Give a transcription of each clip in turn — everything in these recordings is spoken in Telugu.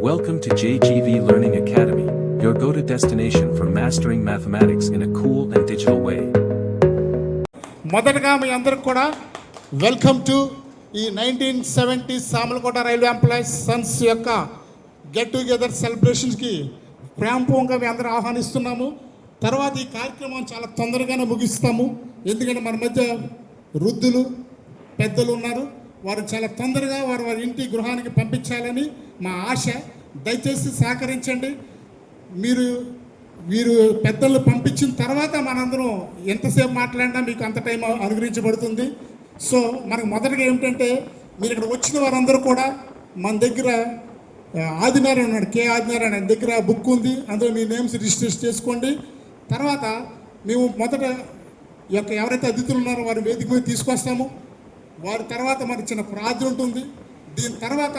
Welcome to JGV Learning Academy, your go-to destination for mastering mathematics in a cool and digital way. మొదటగా మీ అందరికి కూడా వెల్కమ్ టు ఈ 1970 సామలకోట రైల్వే ఎంప్లాయీస్ సన్స్ యొక్క గెట్ టుగెదర్ సెలబ్రేషన్స్కి ప్రేమపూర్వకంగా మీ అందరూ ఆహ్వానిస్తున్నాము. తర్వాత ఈ కార్యక్రమం చాలా తొందరగానే ముగిస్తాము, ఎందుకంటే మన మధ్య వృద్ధులు పెద్దలు ఉన్నారు. వారు చాలా తొందరగా వారి ఇంటి గృహానికి పంపించాలని మా ఆశ. దయచేసి సహకరించండి. వీరు పెద్దలు పంపించిన తర్వాత మనందరం ఎంతసేపు మాట్లాడినా మీకు అంత టైం అనుగ్రహించబడుతుంది. సో మనకు మొదటగా ఏమిటంటే, మీరు ఇక్కడ వచ్చిన వారందరూ కూడా మన దగ్గర ఆదినారాయణ ఉన్నాడు, కే ఆదినారాయణ దగ్గర బుక్ ఉంది, అందులో మీ నేమ్స్ రిజిస్టర్ చేసుకోండి. తర్వాత మేము మొదట ఎవరైతే అతిథులు ఉన్నారో వారి వేదిక మీద తీసుకొస్తాము. వారి తర్వాత మనకి చిన్న ప్రార్థన ఉంటుంది. దీని తర్వాత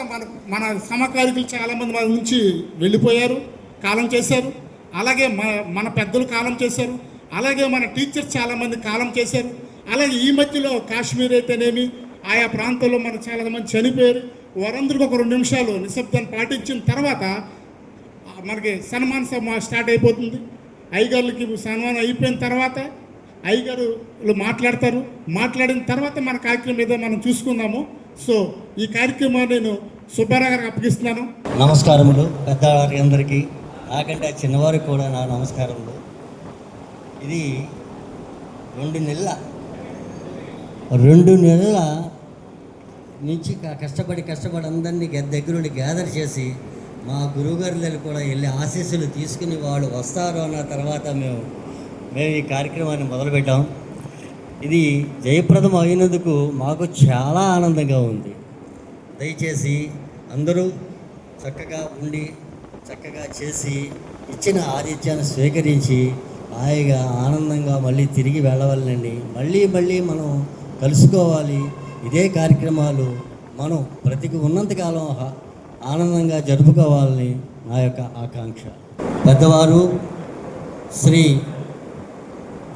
మన సమకాలికులు చాలామంది మన నుంచి వెళ్ళిపోయారు, కాలం చేశారు. అలాగే మన పెద్దలు కాలం చేశారు. అలాగే మన టీచర్స్ చాలామంది కాలం చేశారు. అలాగే ఈ మధ్యలో కాశ్మీర్ అయితేనేమి ఆయా ప్రాంతాల్లో మన చాలామంది చనిపోయారు. వారందరికీ ఒక 2 నిమిషాలు నిశ్శబ్దాన్ని పాటించిన తర్వాత మనకి సన్మాన సభ స్టార్ట్ అయిపోతుంది. అయ్యగారులకి సన్మానం అయిపోయిన తర్వాత అయ్యగారులు మాట్లాడతారు. మాట్లాడిన తర్వాత మన కార్యక్రమం ఏదో మనం చూసుకుందాము. సో ఈ కార్యక్రమాన్ని నేను సుబ్బారావు గారికి అప్పగిస్తున్నాను. నమస్కారములు పెద్దవారి అందరికీ, నాకంటే చిన్నవారికి కూడా నా నమస్కారములు. ఇది 2 నెలల నుంచి కష్టపడి అందరినీ దగ్గరుండి గ్యాదర్ చేసి మా గురువుగారులు కూడా వెళ్ళి ఆశీస్సులు తీసుకుని వాళ్ళు వస్తారు అన్న తర్వాత మేము ఈ కార్యక్రమాన్ని మొదలుపెట్టాం. ఇది జయప్రదం అయినందుకు మాకు చాలా ఆనందంగా ఉంది. దయచేసి అందరూ చక్కగా ఉండి చక్కగా చేసి ఇచ్చిన ఆతిథ్యాన్ని స్వీకరించి హాయిగా ఆనందంగా మళ్ళీ తిరిగి వెళ్ళవాలండి. మళ్ళీ మనం కలుసుకోవాలి. ఇదే కార్యక్రమాలు మనం ఉన్నంతకాలం ఆనందంగా జరుపుకోవాలని నా యొక్క ఆకాంక్ష. పెద్దవారు శ్రీ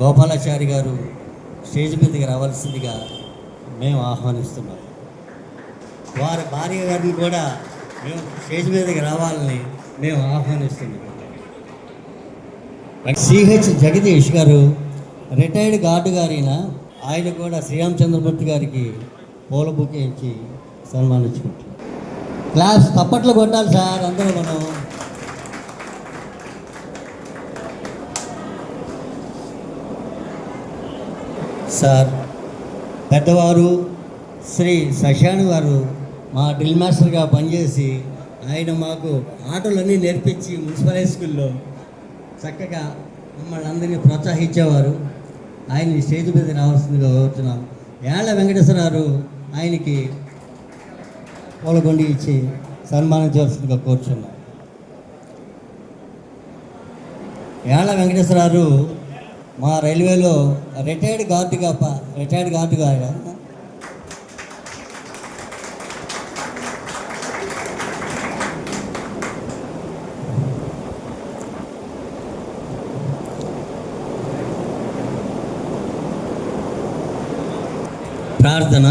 గోపాలాచారి గారు స్టేజ్ మీదకి రావాల్సిందిగా మేము ఆహ్వానిస్తున్నాం. వారి భార్య గారిని కూడా మేము స్టేజ్ మీదకి రావాలని మేము ఆహ్వానిస్తున్నాం. సిహెచ్ జగదీష్ గారు రిటైర్డ్ గార్డు గారైన ఆయన కూడా శ్రీరామచంద్రమూర్తి గారికి పూల బుకే ఇచ్చి సన్మానించుకుంటారు. క్లాస్ తప్పట్లు కొట్టాలి సార్ అందరూ. మనం సార్ పెద్దవారు శ్రీ శశాను గారు మా డ్రిల్ మాస్టర్గా పనిచేసి ఆయన మాకు ఆటలన్నీ నేర్పించి మున్సిపల్ హై స్కూల్లో చక్కగా మమ్మల్ని అందరినీ ప్రోత్సహించేవారు. ఆయన్ని స్టేజ్ మీద రావాల్సిందిగా కోరుతున్నాం. యాళ్ళ వెంకటేశ్వరరావు ఆయనకి పూలగొండి ఇచ్చి సన్మానించవలసిందిగా కోరుచున్నాం. యాళ్ళ వెంకటేశ్వరరావు మా రైల్వేలో రిటైర్డ్ గార్డుగా ప్రార్థన.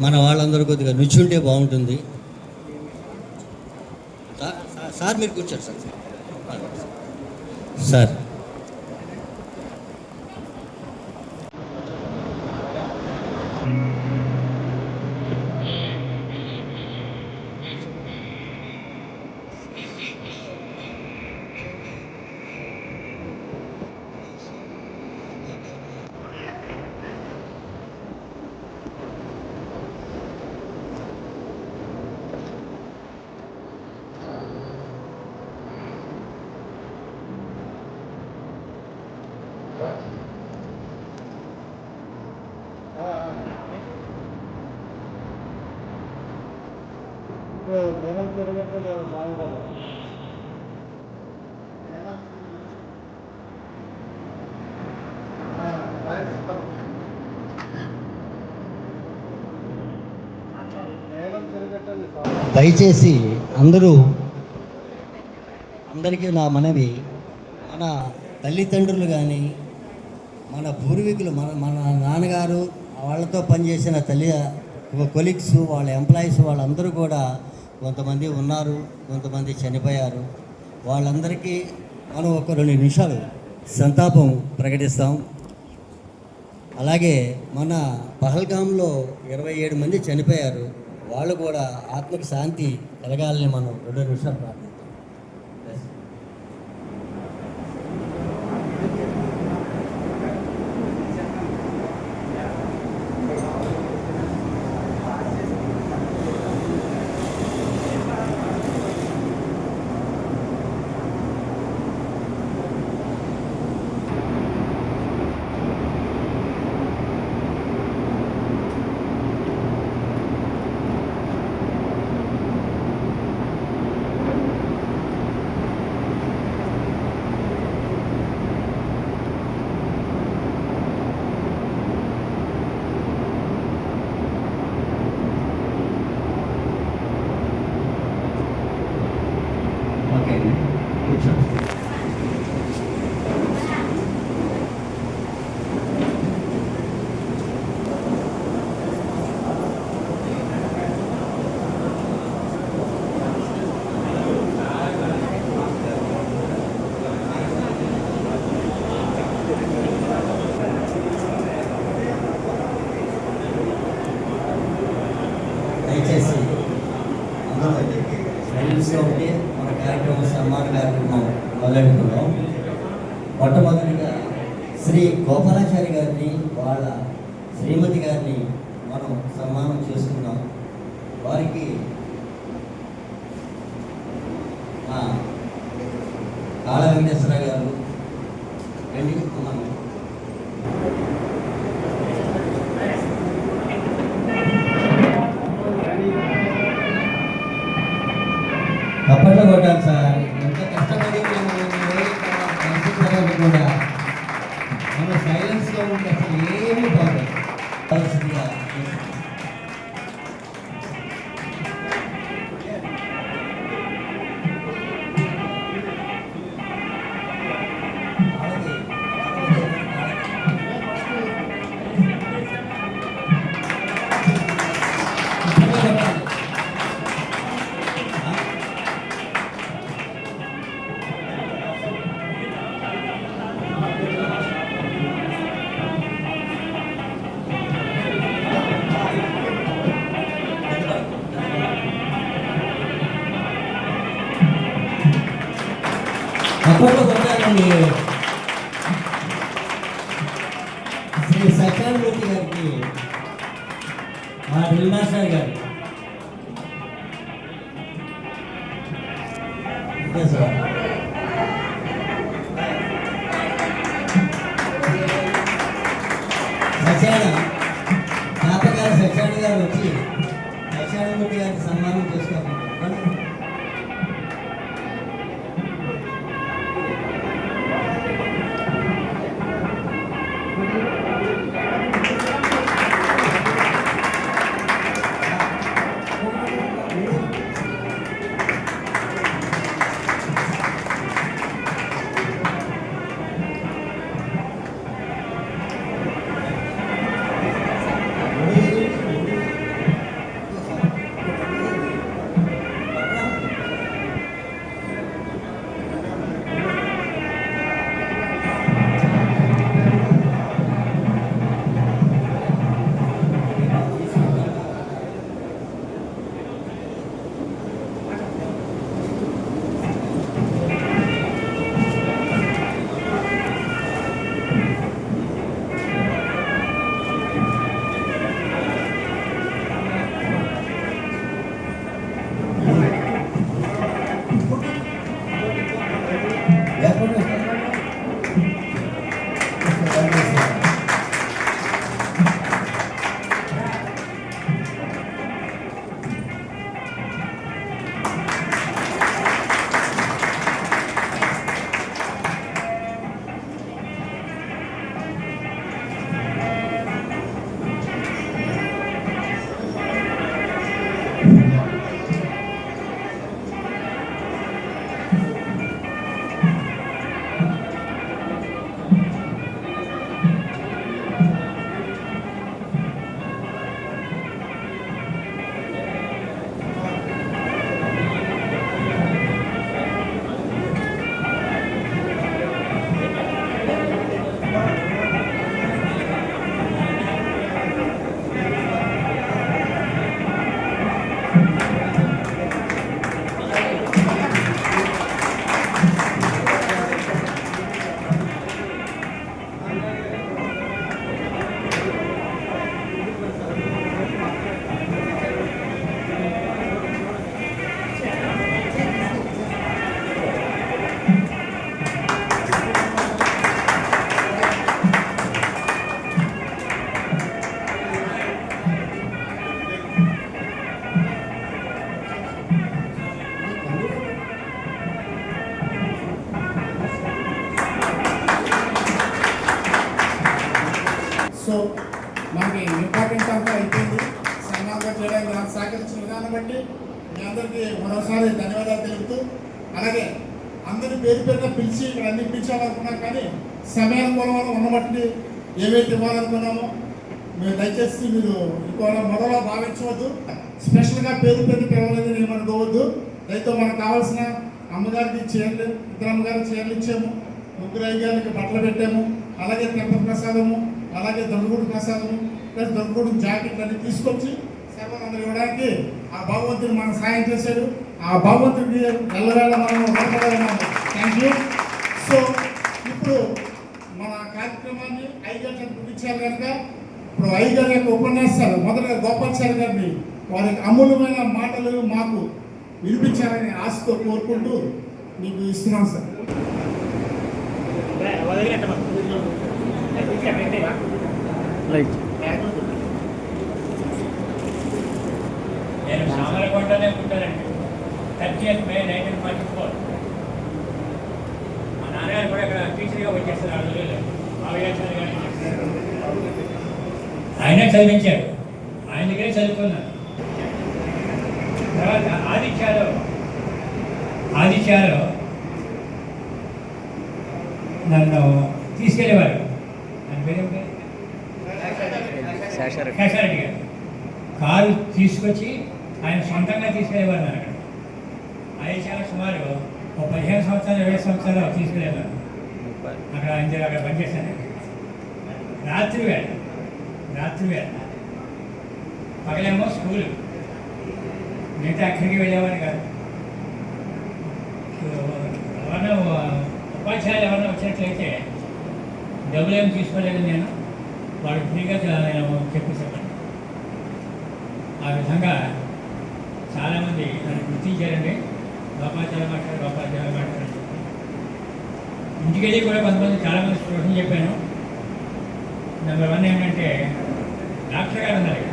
మన వాళ్ళందరూ కొద్దిగా నుంచుంటే బాగుంటుంది. సార్ మీరు కూర్చోండి సార్. దయచేసి అందరికీ నా మనవి, మన తల్లిదండ్రులు కానీ మన పూర్వీకులు మన నాన్నగారు వాళ్ళతో పనిచేసిన కొలీగ్స్ వాళ్ళ ఎంప్లాయీస్ వాళ్ళందరూ కూడా కొంతమంది ఉన్నారు, కొంతమంది చనిపోయారు. వాళ్ళందరికీ మనం ఒక 2 నిమిషాలు సంతాపం ప్రకటిస్తాం. అలాగే మన పహల్గామ్లో 27 మంది చనిపోయారు. వాళ్ళు కూడా ఆత్మకు శాంతి కలగాలని మనం 2 నిమిషాలు ప్రార్థిస్తాం. ఓకే, కూర్చోండి. దయచేసి అందరూ సైలెన్స్గా ఉంటే మన కార్యక్రమం సన్మాన కార్యక్రమం మొదలెడుతున్నాం. మొట్టమొదటిగా శ్రీ గోపాలాచారి గారిని, వాళ్ళ శ్రీమతి గారిని మనం సన్మానం చేసుకున్నాం. వారికి కాళ వెంకటేశ్వర గారు రండి మనం తప్పట్లో కొట్టాలి సార్. ఎంత కష్టపడి మేము కూడా మనం సైలెన్స్గా ఉంటే అసలు ఏమీ బాగుంది. అప్పట్లో కొట్టాలండి. శ్రీ సత్యానుమూర్తి గారికి, మా డ్రిల్ మాస్టర్ గారు. Okay sir. జ్ఞాపకాలు సత్యాన్ని గారు వచ్చి సత్యానుమూర్తి గారికి సన్మానం చేసుకోవాలి. సో మనకి ఇంపార్టెంట్ అంతా అయిపోయింది. సన్మానం చేయడానికి నాకు సహకరించిన విధానం బట్టి మీ అందరికీ మరోసారి ధన్యవాదాలు తెలుపుతూ, అలాగే అందరి పేరు పేరుగా పిలిచి ఇక్కడ అన్ని పిలిచాలనుకున్నాం, కానీ సమయానుకూలం వల్ల ఉన్నబట్టి ఏవైతే ఇవ్వాలనుకున్నామో మీరు దయచేసి మీరు ఇంకోలా మొదలో భావించవద్దు. స్పెషల్గా పేరు పేరు పిలవలేదని ఏమనుకోవద్దు. రైతు మనకు కావాల్సిన అమ్మగారికి చీరలు, ఇద్దరు అమ్మగారికి చీరలు ఇచ్చాము, ముగ్గురు అయ్యగారికి బట్టలు పెట్టాము, అలాగే తిరుపతి ప్రసాదము, అలాగే దొండగూడు ప్రసాదము ప్లస్ దొండగూడు జాకెట్లు అన్ని తీసుకొచ్చి సర్వనందరూ ఇవ్వడానికి ఆ భగవంతుడు మనకు సాయం చేశాడు. ఆ భగవంతుడికి ఎల్లవేళ మనం రుణపడాలన్నాము. Thank you. సో ఇప్పుడు మన కార్యక్రమాన్ని అయ్యగారు ముగించారు కనుక ఇప్పుడు అయ్యగారి యొక్క ఉపన్యాసాలు మొదటగా గోపాల్చారి గారిని వారి అమూల్యమైన మాటలు మాకు వినిపించాలని ఆశతో కోరుకుంటూ మీకు ఇస్తున్నాం సార్. నేను సామలకోటనే పుట్టానండి. 30th May 1944. మా నాన్నగారు కూడా ఇక్కడ టీచర్గా వచ్చేస్తారు. 6 రోజులు ఆవియాచార్య గారు ఆయనే చదివించారు. ఆయన దగ్గరే చదువుకున్నాను. తర్వాత ఆదిత్యాలు నన్ను తీసుకెళ్ళేవారు. దాని పేరు శేషారెడ్డి గారు. కారు తీసుకొచ్చి ఆయన సొంతంగా తీసుకెళ్ళేవారు. నన్ను అక్కడ ఆదిత్యాలు సుమారు 15 సంవత్సరాలు 20 సంవత్సరాలు తీసుకెళ్ళేవారు. అక్కడ పనిచేశాను. రాత్రి వేళ పగలేమో స్కూలు, మిగతా అక్కడికి వెళ్ళేవాడిని కాదు. ఎవరన్నా ఉపాధ్యాయులు ఎవరన్నా వచ్చినట్లయితే డబ్బులు ఏమి తీసుకోలేదు నేను, వాడు ఫ్రీగా నేను చెప్పాను. ఆ విధంగా చాలామంది నన్ను గుర్తించారండి. లోపాచార్య మాట్లాడారు. ఇంటికి వెళ్ళి కూడా కొంతమంది చాలామంది స్టూడెంట్ చెప్పాను. నెంబర్ 1 ఏంటంటే డాక్టర్ గారు ఉన్నారు.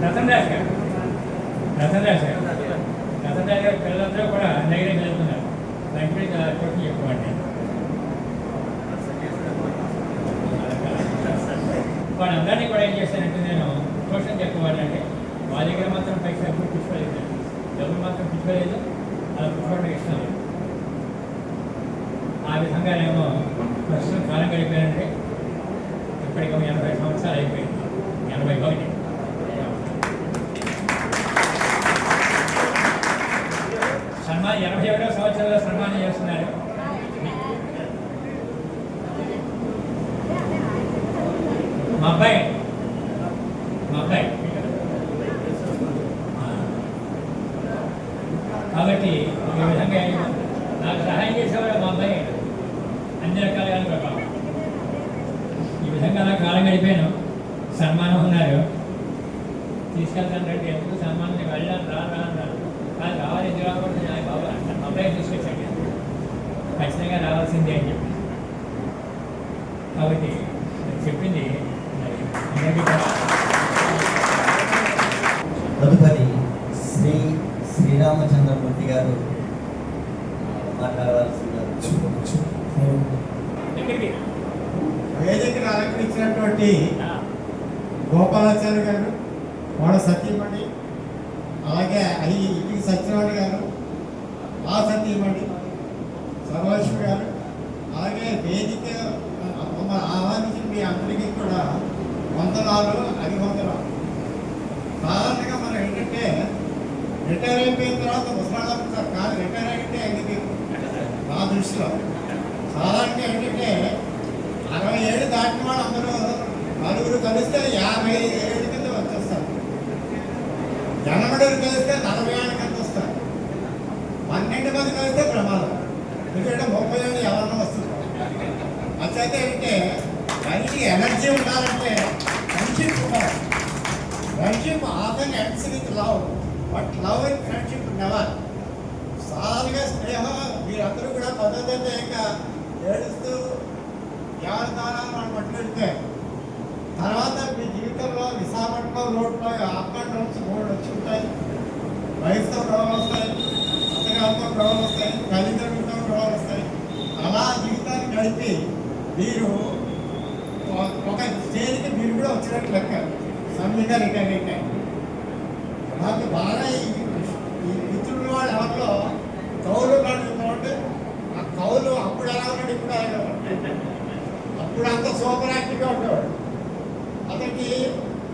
రతన్ దాస్ గారు పిల్లలందరూ కూడా దగ్గర చదువుతున్నారు. వెంటనే ట్యూషన్ చెప్పుకోండి. వాళ్ళందరినీ కూడా ఏం చేశానంటే నేను ట్యూషన్ చెప్పేవాళ్ళంటే వాళ్ళ దగ్గర మాత్రం పైసా ఎప్పుడు పుచ్చుకోలేదు, డబ్బులు మాత్రం పుచ్చుకోలేదు, అలా పుచ్చుకోవడం ఇష్టం లేదు. ఆ విధంగా నేను ప్రస్తుతం కాలం గడిపానంటే ఇప్పటికి 80 సంవత్సరాలు అయిపోయింది. 81. సన్మానం 81వ సంవత్సరంలో సన్మానం చేస్తున్నారు. మా అబ్బాయి కాబట్టి ఈ విధంగా నాకు సహాయం చేసేవాడు మా అబ్బాయి. అన్ని రకాలుగా కూడా ఈ విధంగా నాకు కాలం గడిపాను. సన్మానం ఉన్నారు, తీసుకెళ్తాను రండి. ఎందుకు సన్మానం వెళ్ళాను రాను కానీ రావాలి, ఎందుకు రాకూడదు ఆయన బాబా అబ్బాయి తీసుకొచ్చాను, ఖచ్చితంగా రావాల్సిందే అని చెప్పి. కాబట్టి చెప్పింది తదుపరి శ్రీరామచంద్రమూర్తి గారు మాట్లాడవలసిందిగా. వేదికను అలంకరించినటువంటి గోపాలాచార్య గారు, వాళ్ళ సతీమణి, అలాగే ఇంటికి సత్యనారాయణ గారు, ఆ సతీమణి సర్వలక్ష్మి గారు, అలాగే వేదిక ఆహ్వానించిన మీ అందరికీ కూడా వందనాలు, అభివందనాలు. సాధారణంగా మనం ఏంటంటే రిటైర్ అయిపోయిన తర్వాత ముసలాళ్ళు అనుకుంటారు, కానీ రిటైర్ అయితే అయింది నా దృష్టిలో. సాధారణంగా ఏంటంటే 60 ఏళ్ళు దాటిన వాళ్ళు అందరూ నలుగురు కలిస్తే 50 ఏళ్ళ కింద వచ్చేస్తారు. జనమడుగురు కలిస్తే 40 ఏళ్ళ కింద వస్తారు. 12 మంది కలిస్తే ప్రమాదం, ఎందుకంటే 30 ఏళ్ళు ఎవరన్నా వస్తుంది. అట్లయితే ఏంటంటే మనిషి ఎనర్జీ ఉండాలంటే ఫ్రెండ్షిప్ ఉండాలి. Friendship often ends with love, but love and friendship never. సాధారణంగా స్నేహం మీరందరూ కూడా పద్ధతి ఇంకా ఏడుస్తూ ఎవరి దానాలు మనం పట్టుకెళ్తే తర్వాత మీ జీవితంలో విశాఖపట్నం రోడ్లో అప్ అండ్ డౌన్స్ 3 వచ్చి ఉంటాయి. వయసుతో గొడవలు వస్తాయి, అత్తగారితో గొడవలు వస్తాయి, తల్లిదండ్రులతో గడిపి మీరు ఒక స్టేజ్కి మీరు కూడా వచ్చినట్టు లెక్క సమ్మెగా రిటైర్ అయితే నాకు బాగా ఈ మిత్రుల వాళ్ళు ఎవరిలో కౌలు నడుపుతుంటే ఆ కౌలు అప్పుడు ఎలా ఉన్నాడు ఇప్పుడు ఎలా ఉన్నాడు. అప్పుడు అంత సూపర్ యాక్టివ్గా ఉండేవాడు. అతనికి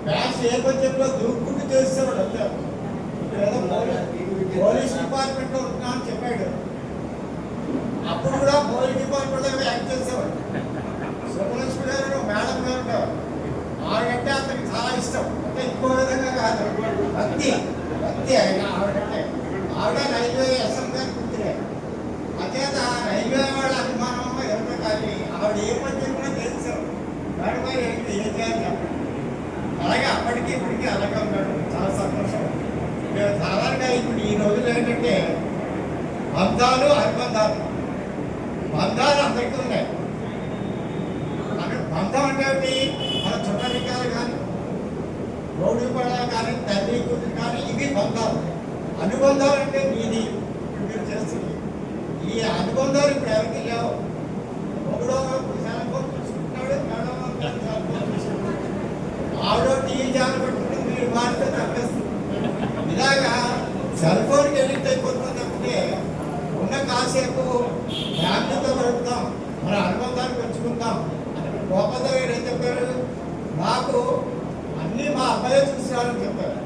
బ్యాచ్ ఏ బడ్జెట్లో దూక్కుంటూ చేసేవాడు అంతే. ఏదో పోలీస్ డిపార్ట్మెంట్లో ఉంటున్నా అని చెప్పాడు. అప్పుడు కూడా పోలీస్ డిపార్ట్మెంట్లో యాక్ట్ చేసేవాడు. సుబ్బలక్ష్మి గారు మేడం గారు ఉంటారు. ఆవిడంటే అతనికి చాలా ఇష్టం. అంటే ఇంకో విధంగా కాదు, భక్తి భక్తి ఆయన ఆవిడంటే. ఆవిడ రైల్వే ఎస్ఎం గారు కూతురే. అచేత రైల్వే వాళ్ళ అభిమానం ఎవరు కానీ ఆవిడ ఏ పని చెప్పినా చేసేవాడు. మేడం గారు ఏంటి ఏం చేయాలి చెప్పండి. అలాగే అప్పటికి ఇప్పటికీ అలాగే ఉన్నాడు. చాలా సంతోషం. సాధారణంగా ఇప్పుడు ఈ రోజులు ఏంటంటే బంధాలు అనుబంధాలు. బంధాలు అందరికీ ఉన్నాయి. బంధం అంటే మన చుట్టరికాలు కానీ రోడ్డు పడాలి కానీ తల్లి కూతురు కానీ ఇవి బంధాలు. అనుబంధాలు అంటే మీది ఇప్పుడు మీరు చేస్తుంది. ఈ అనుబంధాలు ఇప్పుడు ఎవరికి లేవు. ఒకడో సెల్ ఫోన్ చూసుకుంటాడు, ఆవిడో టీవీ ఛానల్ పెట్టుకుంటే మీరు మారితే తప్పేస్తుంది. ఇలాగా సెల్ ఫోన్కి ఎడిక్ట్ అయిపోతుందంటే ఉన్న కాసేపు ఫ్యామిలీతో గడుపుతాం, మన అనుబంధాన్ని పెంచుకుంటాం. గోపాల్ గారు ఏం చెప్పారు, నాకు అన్నీ మా అబ్బాయి చూసినారని చెప్పారు.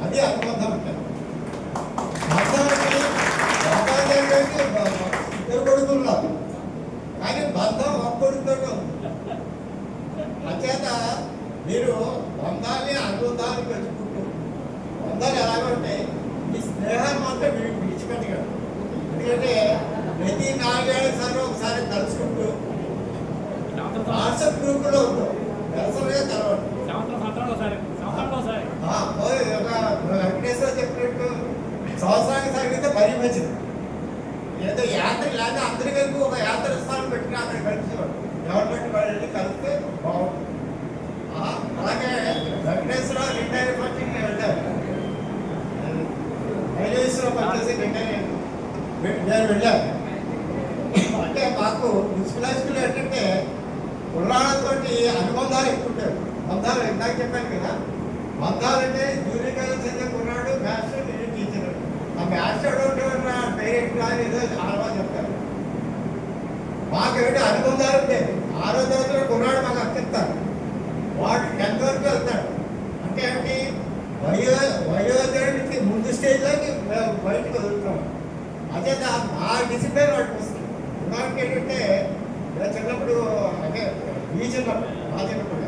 అది అనుబంధం అంటే. బంధానికి గోపాల్ గారికి ఇద్దరు కొడుకున్నారు కానీ బంధం ఒక కొడుకుతో ఉంది. అంచేత మీరు బంధాన్ని అనుబంధాన్ని పెంచుకుంటూ బంధాలు ఎలాగంటే ఈ స్నేహాన్ని మాత్రం మీరు విడిచిపెట్టగలరు. ఎందుకంటే ప్రతి 4 ఏళ్ళ ఒకసారి కలుసుకుంటూ వాట్సాప్ గ్రూపులో ఉంటాం. దర్శనమే తెలవండి. వెంకటేశ్వర చెప్పినట్టు సంవత్సరానికి జరిగితే మరీ మంచిది. ఏదో యాత్ర లేదా అందరి కలిపి ఒక యాత్ర స్థానం పెట్టినా అక్కడ కలిసేవాడు. గవర్నమెంట్ వాళ్ళు కలిపితే బాగుంటుంది. అలాగే వెంకటేశ్వర రిటైర్ పట్టింగ్ వెళ్ళారు. రైల్వేస్లో పనిచేసి రిటైర్ నేను వెళ్ళాను. అంటే మాకు మున్సిపల్ హై స్కూల్ ఏంటంటే కుర్రాళ్ళతోటి అనుబంధాలు ఎక్కువ ఉంటాయి. బంధాలు ఇందాక చెప్పాను కదా, బంధాలు అంటే జూనియర్ కాలేజ్ చదివే కుర్రాడు మాస్టర్, నేను టీచర్. ఆ మాస్టర్ ఉండేవాడు డైరెక్ట్ అని ఏదో చాలా చెప్తారు. మాకేమిటి అనుబంధాలు ఉంటాయి. 6వ తరగతిలో కుర్రాడు మాకు అప్పచెప్తారు. వాడు 10th వరకు వెళ్తాడు. అంటే ఏమిటి వయోజనుడికి ముందు స్టేజ్లోకి బయటకు వదులుతాం. అదే మా డిసిప్లిన్ వాడికి వస్తుంది. కుర్రాడికి ఏంటంటే చిన్నప్పుడు అంటే బీచిన్నప్పుడు మా చిన్నప్పుడు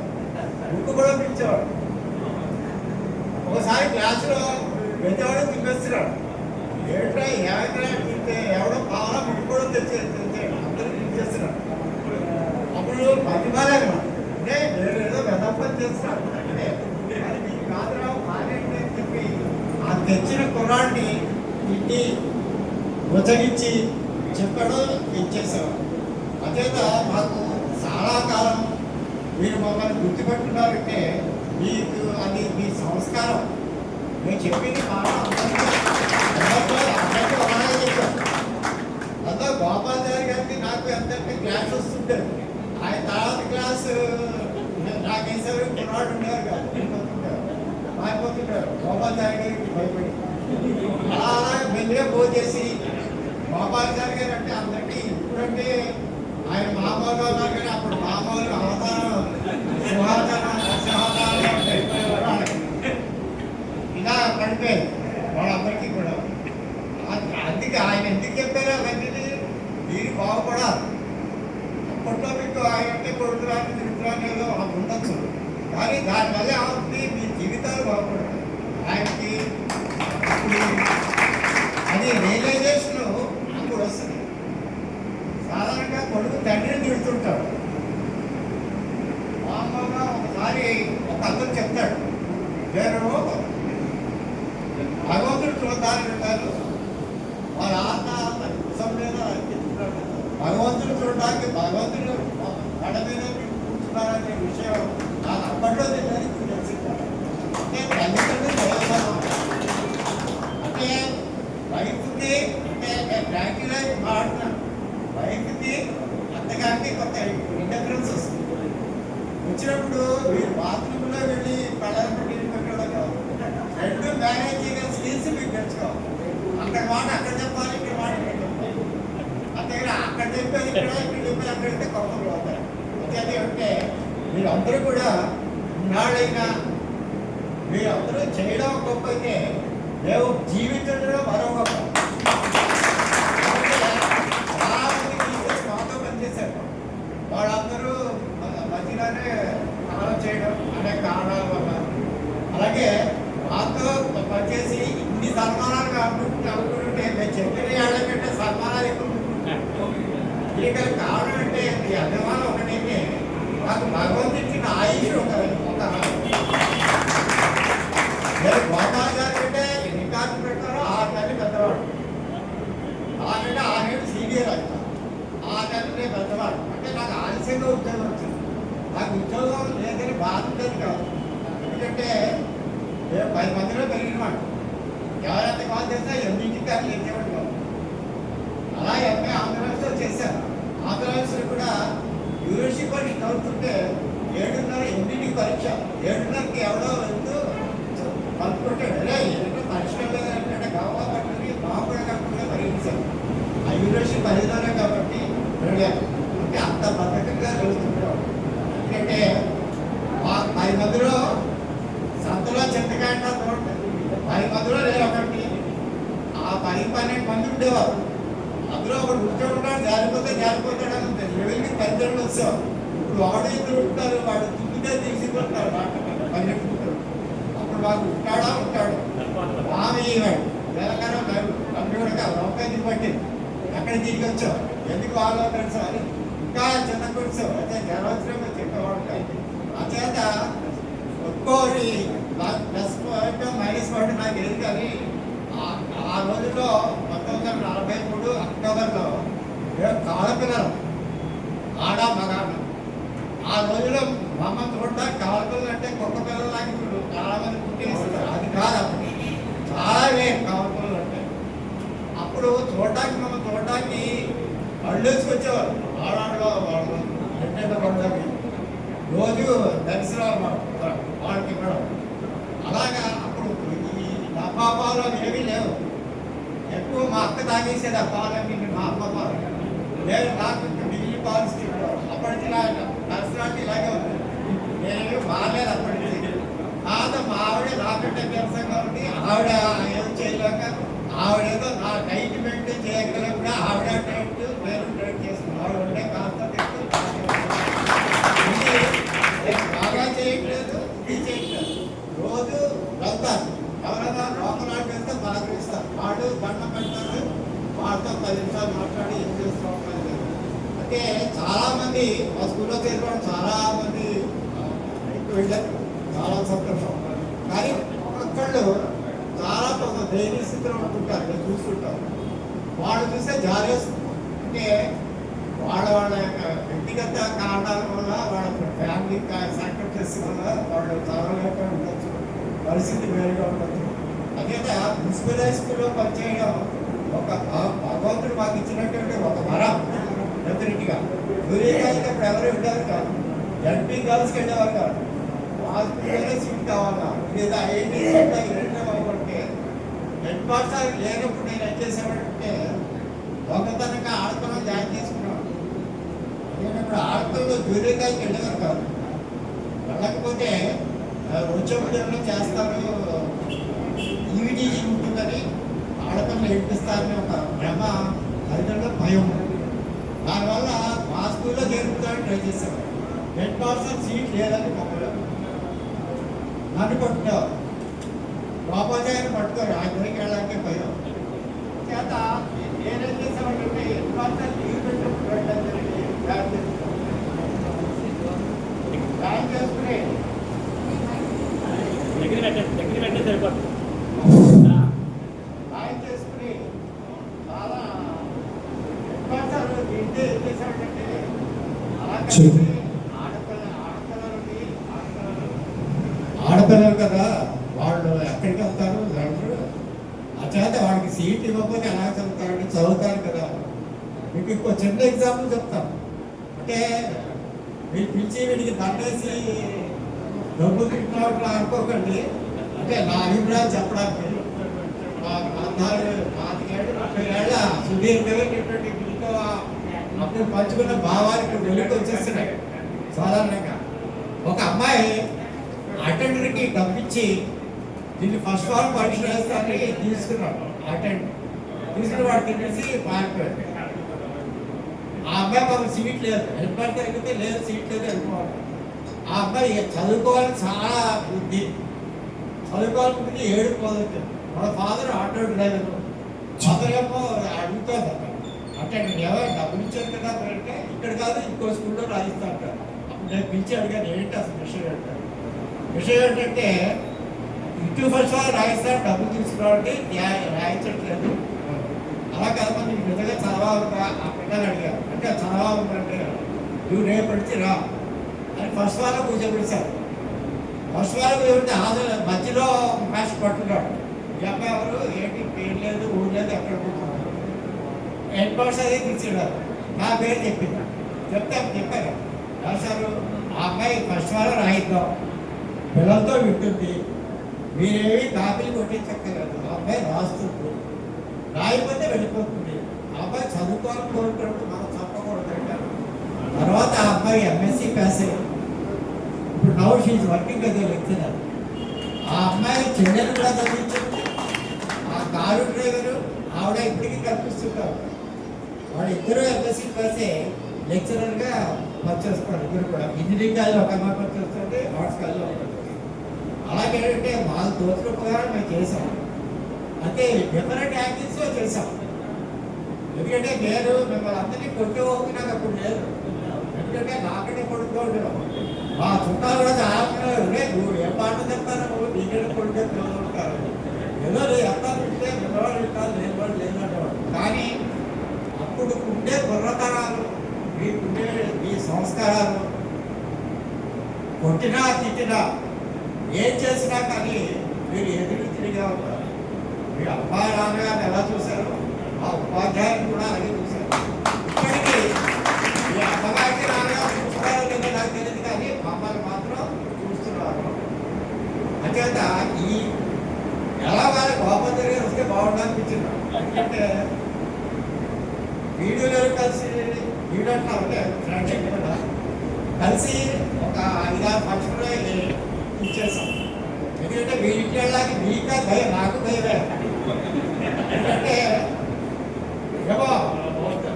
బుక్ కూడా పిలిచేవాడు. ఒకసారి క్లాసులో పెద్దవాడు తిప్పేస్తున్నాడు. ఏమిట్రా ఏమైనా తింటే ఎవడో కావాలా బుక్ కూడా తెచ్చాడు. అందరూ పిలిచేస్తున్నాడు. అప్పుడు పదిమాలేమా అంటే నేను ఏదో వెదప్పని చేస్తున్నాను. అంటే అది మీకు కాదురా మానేంటి అని చెప్పి ఆ తెచ్చిన కుర్రాడిని ఇంటి ఉచ్చగించి చెప్పాడు, ఇచ్చేసేవాడు. అచేత మాకు చాలా కాలం మీరు మమ్మల్ని గుర్తుపెట్టున్నారంటే మీకు అది మీ సంస్కారం. నేను చెప్పింది బాగా అందరికీ అలాగే చెప్పాను. అందులో గోపాల్ గారికి నాకు ఎంతంటే క్లాస్ వస్తుంటారు. ఆయన తర్వాత క్లాసు నాకేసారి కుర్రాడు ఉండేవారు కాదు, మారిపోతుంటారు. గోపాల్ గారికి భయపడి అలా మెల్లిగా పోచేసి గోపాల్ గారు అంటే అందరికీ ఇప్పుడంటే ఆయన మామూలు కానీ అప్పుడు మామూలు అవతారం సింహావతారం ఇలా పడిపోయాయి వాళ్ళందరికీ కూడా. అందుకే ఆయన ఎందుకు చెప్పారో అవన్నీ మీరు బాగుపడాలి. అప్పట్లో మీకు ఆయన అంటే కొడుకురాని తిరుగుతురాని ఏదో ఉండొచ్చు, కానీ దానివల్ల ఏమవుతుంది, మీ జీవితాలు బాగుపడతాయి. ఆయనకి అది రియలైజేషన్ అప్పుడు వస్తుంది. సాధారణంగా కొడుకు తండ్రిని తిడుతుంటాడు. మామూలుగా ఒకసారి ఒక అతను చెప్తాడు, నేను భగవంతుడు చూడాలని ఉంటారు. వాళ్ళ ఆత్మ మీద భగవంతుడు చూడడానికి భగవంతుడు గడ మీద కూర్చున్నారనే విషయం నాకు అప్పట్లో తెలియదు తెలిసింది. అంటే తల్లిదండ్రులు అంటే వైఫ్కి అంటే ప్రాక్టికల్ మాట్లాడుతున్నాను. వైఫ్కి అత్తగారికి కొత్త మీరందరూ కూడా ఉన్నాడైనా మీరందరూ చేయడం గొప్ప అయితే మేము జీవితంలో మరో గొప్ప. చాలా మంది టీచర్స్ మాతో పనిచేశారు. వాళ్ళందరూ మధ్యలోనే కాలం చేయడం అనే కారణాల వల్ల, అలాగే మాతో పనిచేసి ఇన్ని సన్మానాలు అనుకుంటుంటే మేము చెప్పిన ఏళ్ళ కంటే సన్మానాలు ఎక్కువ. దీనికి కారణం అంటే ఈ అభిమానం ఒకటైతే నాకు భగవంతుడిచ్చిన ఆయుష్ ఒక నేను గోపాల్ గారి కంటే రికార్డు పెట్టారో 6 నెలలు పెద్దవాడు, 6 నెలలు 6 నెలలు సీనియర్ అంట, 6 నెలలు నేను పెద్దవాడు. అంటే నాకు ఆలస్యంగా ఉద్యోగం వచ్చింది. నాకు ఉద్యోగం లేదని బాధ ఉండేది కాదు. ఎందుకంటే మేము 10 మందిలో పెరిగినవాడు. ఎవరైతే కాల్ చేసినా 8ంటికి కానీ లేచేవాడు కాదు. అలా ఎంఏ ఆంధ్రప్రదేశ్లో చేశాను. ఆంధ్రప్రదేశ్లో కూడా యూనివర్సిటీ పరీక్ష అవుతుంటే 7:30 8ంటికి పరీక్ష, 7:30కి ఎవడో వెళ్తూ కలుపుకుంటాడు. అరే ఏంటంటే పరీక్షలు లేదంటే గవా పట్టుకుని బాగుపడ కాకుండా పరిగణించాను. ఆ యూనివర్సిటీ పరిధిలోనే కాబట్టి వెళ్ళాను. అంటే అంత పద్ధతిగా వెళ్తుంటాం. ఎందుకంటే 10 మందిలో సంతలో చింతకాయ 10 మందిలో నేను ఒకటి, ఆ 10-12 మంది ఉండేవారు. అందులో ఒకటి కూర్చోకుండా జారిపోతాడు అని లెవెల్కి 10 వచ్చావు. ఇప్పుడు వాడు ఇద్దరు ఉంటారు, వాడు తుమ్మితే తీసుకుంటారు 12 ఉంటారు. అప్పుడు వాడు ఉంటాడు ఆమె ఇవాడు తెలంగాణ కంప్యూటర్గా రూపాయలు పట్టింది. ఎక్కడ తిరిగి వచ్చావు, ఎందుకు వాళ్ళు తెలుసు అని ఇంకా చిన్న కూర్చోవు. అయితే జనవసరంగా చెప్పేవాడు. చేత ఒక్కోటి ప్లస్ పాయింట్ మైనస్ పాయింట్ నాకు ఏది కానీ ఆ రోజుల్లో 1943 అక్టోబర్లో కాళ్ళపిల్లలు ఆడ మగాడు. ఆ రోజుల్లో మమ్మల్ని చూడడానికి కాళ్ళపిల్లలు అంటే కుక్క పిల్లలకి ఇప్పుడు చాలా మంది పుట్టేస్తారు. అది కాదు, అప్పుడు చాలా వేరు కాళ్ళపిల్లలు అంటే. అప్పుడు మమ్మల్ని చూడడానికి వాళ్ళు వేసుకొచ్చేవారు. ఆడాడులో వాళ్ళు ఎట్టేట పడ్డానికి రోజు దర్శనం వాళ్ళకి ఇవ్వడం. అలాగా అప్పుడు ఈ డబ్బాపాలు ఏమీ లేవు. ఎక్కువ మా అక్క తాగేసేది ఆ పాలన్నీ, మా అమ్మ పాలు లేదు. నాకు డిగ్రీ పాలసీ అప్పటికి దర్శనానికి ఇలాగే ఉంది. నేను బాగాలేదు అప్పటికి. కాదు మా ఆవిడ నాకంటే వ్యవసాయం కాబట్టి ఆవిడ ఏం చేయలేక ఆవిడేదో నా డైట్ మెయింటైన్ చేయగలిగినా ఆవిడ డైట్ నేను డైట్ చేస్తున్నాను. ఆవిడ ఉంటే కాస్త బాగా చేయట్లేదు, ఇది చేయట్లేదు. రోజు వెళ్తారు, ఎవరైనా లోపల వెళ్తే పలకరిస్తారు, వాళ్ళు దండం పెడతారు, వాళ్ళతో 10 నిమిషాలు మాట్లాడి ఏం చేస్తూ ఉంటారు. అంటే చాలామంది మా స్కూల్లో చేరుకోవడం చాలామంది ఎక్కువ వెళ్ళారు, చాలా సంతోషం. కానీ ఒక్కొక్కళ్ళు చాలా కొంత ధైర్య స్థితిలో ఉంటుంటారు, నేను చూస్తుంటారు. వాళ్ళు చూస్తే జాలి వస్తుంది. అంటే వాళ్ళ యొక్క వ్యక్తిగత కారణాల వల్ల, వాళ్ళ ఫ్యామిలీ సాక్రిఫైస్ వల్ల వాళ్ళు చదవలేక ఉండొచ్చు, పరిస్థితి వేరుగా ఉండొచ్చు. అదే మున్సిపల్ హై స్కూల్లో పనిచేయడం ఒక భగవంతుడు మాకు ఇచ్చినటువంటి ఒక వరం. డెఫినెట్గా సూర్యకాయలప్పుడు ఎవరు ఉండేవారు కాదు, ఎల్పీ గర్ల్స్కి వెళ్ళేవారు కాదు. మా స్కూల్లోనే సీట్ కావాలా, లేదా ఐఐటీ అంటే హెడ్ మాస్టర్ లేనప్పుడు నేను ఏం చేసేవాడంటే దొంగతనంగా ఆడపిల్లలు జాయిన్ చేసుకున్నాను. ఇప్పుడు ఆడపిల్లలు సూర్యకాయకి వెళ్ళేవారు కాదు. వెళ్ళకపోతే వచ్చేప్పుడు చేస్తారు, ఈవిటీజీ ఉంటుందని ఆడపిల్లలు ఏడిపిస్తారని ఒక భ్రమ తల్లిదండ్రుల భయం. దానివల్ల మా స్కూల్లో చేరుపుతామని ట్రై చేసేవారు. హెడ్ మాస్టర్ సీట్ లేదని మమ్మల్ని నన్ను పట్టుకునేవారు. ఉపాధ్యాయులు పట్టుకోరు, ఆ గురికి వెళ్ళడానికి భయం చేత నేనేం చేసేవాళ్ళంటే హెడ్ మాస్టర్ లీవ్ పెట్టినప్పుడు వెళ్ళడానికి ప్లాన్ చేసుకుని ప్లాన్ చేసుకుని చాలా హెడ్ మాస్టర్ ఇంటి ఏం చేసేవాళ్ళంటే అలా ఆడపిల్లలు కదా, వాళ్ళు ఎక్కడికి వెళ్తారు ఆ చేత వాడికి సీట్ ఇవ్వకపోతే ఎలా చదువుతారు కదా. మీకు ఇంకో చిన్న ఎగ్జాంపుల్ చెప్తాను. అంటే మీరు పిలిచి వీడికి దండేసి డబ్బులు తిట్టినట్లు అనుకోకండి. అంటే నా అభిప్రాయం చెప్పడానికి 40-50 సుదీర్ఘమైనటువంటి పిల్లతో అప్పుడు పంచుకున్న భావానికి వెలుగు వచ్చేస్తున్నాయి సాధారణంగా. ఒక అమ్మాయి అటెండర్కి డబ్బిచ్చి దీన్ని ఫస్ట్ వారం పరీక్ష వేస్తానని తీసుకున్నాడు అటెండర్. తీసుకుని వాడు తినేసి పారిపోయాడు. ఆ అబ్బాయి మాకు సీట్ లేదు, హెల్పర్ తగ్గితే లేదు, సీట్ లేదు, వెళ్ళిపోవాలి. ఆ అబ్బాయి చదువుకోవాలని చాలా బుద్ధి, చదువుకోవాలనుకుంటే ఏడుకోవాలి. వాళ్ళ ఫాదర్ ఆటో డ్రైవర్, ఫాదర్ ఏమో అడుగుతుంది అంటే నేను ఎవరు డబ్బులు ఇచ్చారు కదా అంటే ఇక్కడ కాదు ఇంకో స్కూల్లో రాయిస్తా అంటారు. అప్పుడు నేను పిలిచి అడిగాను ఏంటి అసలు విషయం ఏంటంటే, విషయం ఏంటంటే ఇంటూ ఫస్ట్ వాళ్ళు రాయిస్తారు, డబ్బులు తీసుకురావాలంటే రాయించట్లేదు. అలా కాదు నీకు నిజంగా చదవాలరా ఆ పిల్లలు అడిగారు. అంటే చదవాలంటే నువ్వు రేపటి రా అని ఫస్ట్ వాళ్ళకు కూర్చోబెడతారు. ఫస్ట్ వాళ్ళకు ఏమిటి హాజరు మధ్యలో మ్యాచ్ పట్టున్నాడు. ఈ అబ్బాయి ఎవరు ఏంటి పేరు లేదు, ఊరు లేదు, ఎక్కడ పోతున్నాడు. హెడ్ మాస్టర్ అదే కూర్చున్నారు. నా పేరు చెప్పింది, చెప్పారు రాశారు. ఆ అబ్బాయి ఫస్ట్ వాళ్ళు రాయిద్దాం, పిల్లలతో వింటుంది, మీరేమి కాపీలు కొట్టించక్కర్లేదు. ఆ అబ్బాయి రాస్తుంది, రాయిపోతే వెళ్ళిపోతుంది. ఆ అబ్బాయి చదువుకోవాలని కోరుకుంటూ మనం చెప్పకూడదు అంటారు. తర్వాత ఆ అబ్బాయి ఎంఎస్సీ పాస్ అయ్యి ఇప్పుడు నౌ షీజ్ వర్కింగ్ అదే లెక్చరర్. ఆ అమ్మాయి చెల్లెలు కూడా చదివించింది. ఆ కారు డ్రైవరు ఆవిడ ఇప్పటికీ కనిపిస్తుంటారు. వాళ్ళు ఇద్దరు ఎంఎస్సీ పాస్ అయ్యి లెక్చరర్గా పనిచేస్తారు. ఇద్దరు కూడా ఇంజనీరింగ్ కాలేజ్ ఒక అమ్మాయి పనిచేస్తుంది, ఆర్ట్స్ కాలేజ్ ఒక అలాగే అంటే వాళ్ళ దోచుల ప్రకారం మేము చేసాం. అంటే డిఫరెంట్ యాంగిల్స్లో చేసాం. ఎందుకంటే నేను మిమ్మల్ని అందరినీ కొట్టే ఓపిక నాకు అప్పుడు లేదు. ఎందుకంటే నాకంటే కొడుతూ ఉండడం మా చుట్టాలు కూడా చాలా నువ్వు ఏ పాట చెప్తాను నీకంటే కొడుకే పిల్లలు ఉంటారు. ఏదో ఎంత ఉంటే పిల్లవాళ్ళు ఉంటారు, లేని వాళ్ళు లేనటువంటి. కానీ అప్పుడు ఉండే బుర్రతనాలు, మీకుండే మీ సంస్కారాలు, కొట్టినా తిట్టినా ఏం చేసినా కానీ మీరు ఎదురు తిరిగా ఉంటారు. మీ అబ్బా నాన్నగారిని ఎలా చూశారు, ఆ ఉపాధ్యాయులు కూడా అలాగే చూశారు. ఇప్పటికీ మీ అమ్మగారికి నాన్నగారు చూస్తున్నారో లేదో నాకు తెలియదు, కానీ మమ్మల్ని మాత్రం చూస్తున్నారు. అంచేత ఈ ఎలా వారి కోపం జరిగి వస్తే బాగుండాలనిపించింది. ఎందుకంటే వీడియోలో కలిసి వీడియో అంటే ఫ్రెండ్షిప్ కూడా కలిసి ఒక 5-6 ఫంక్షన్లో ఇచ్చేసాం. ఎందుకంటే వీడికి వెళ్ళడానికి మీకా భయం, నాకు భయమే. ఎందుకంటే ఏమో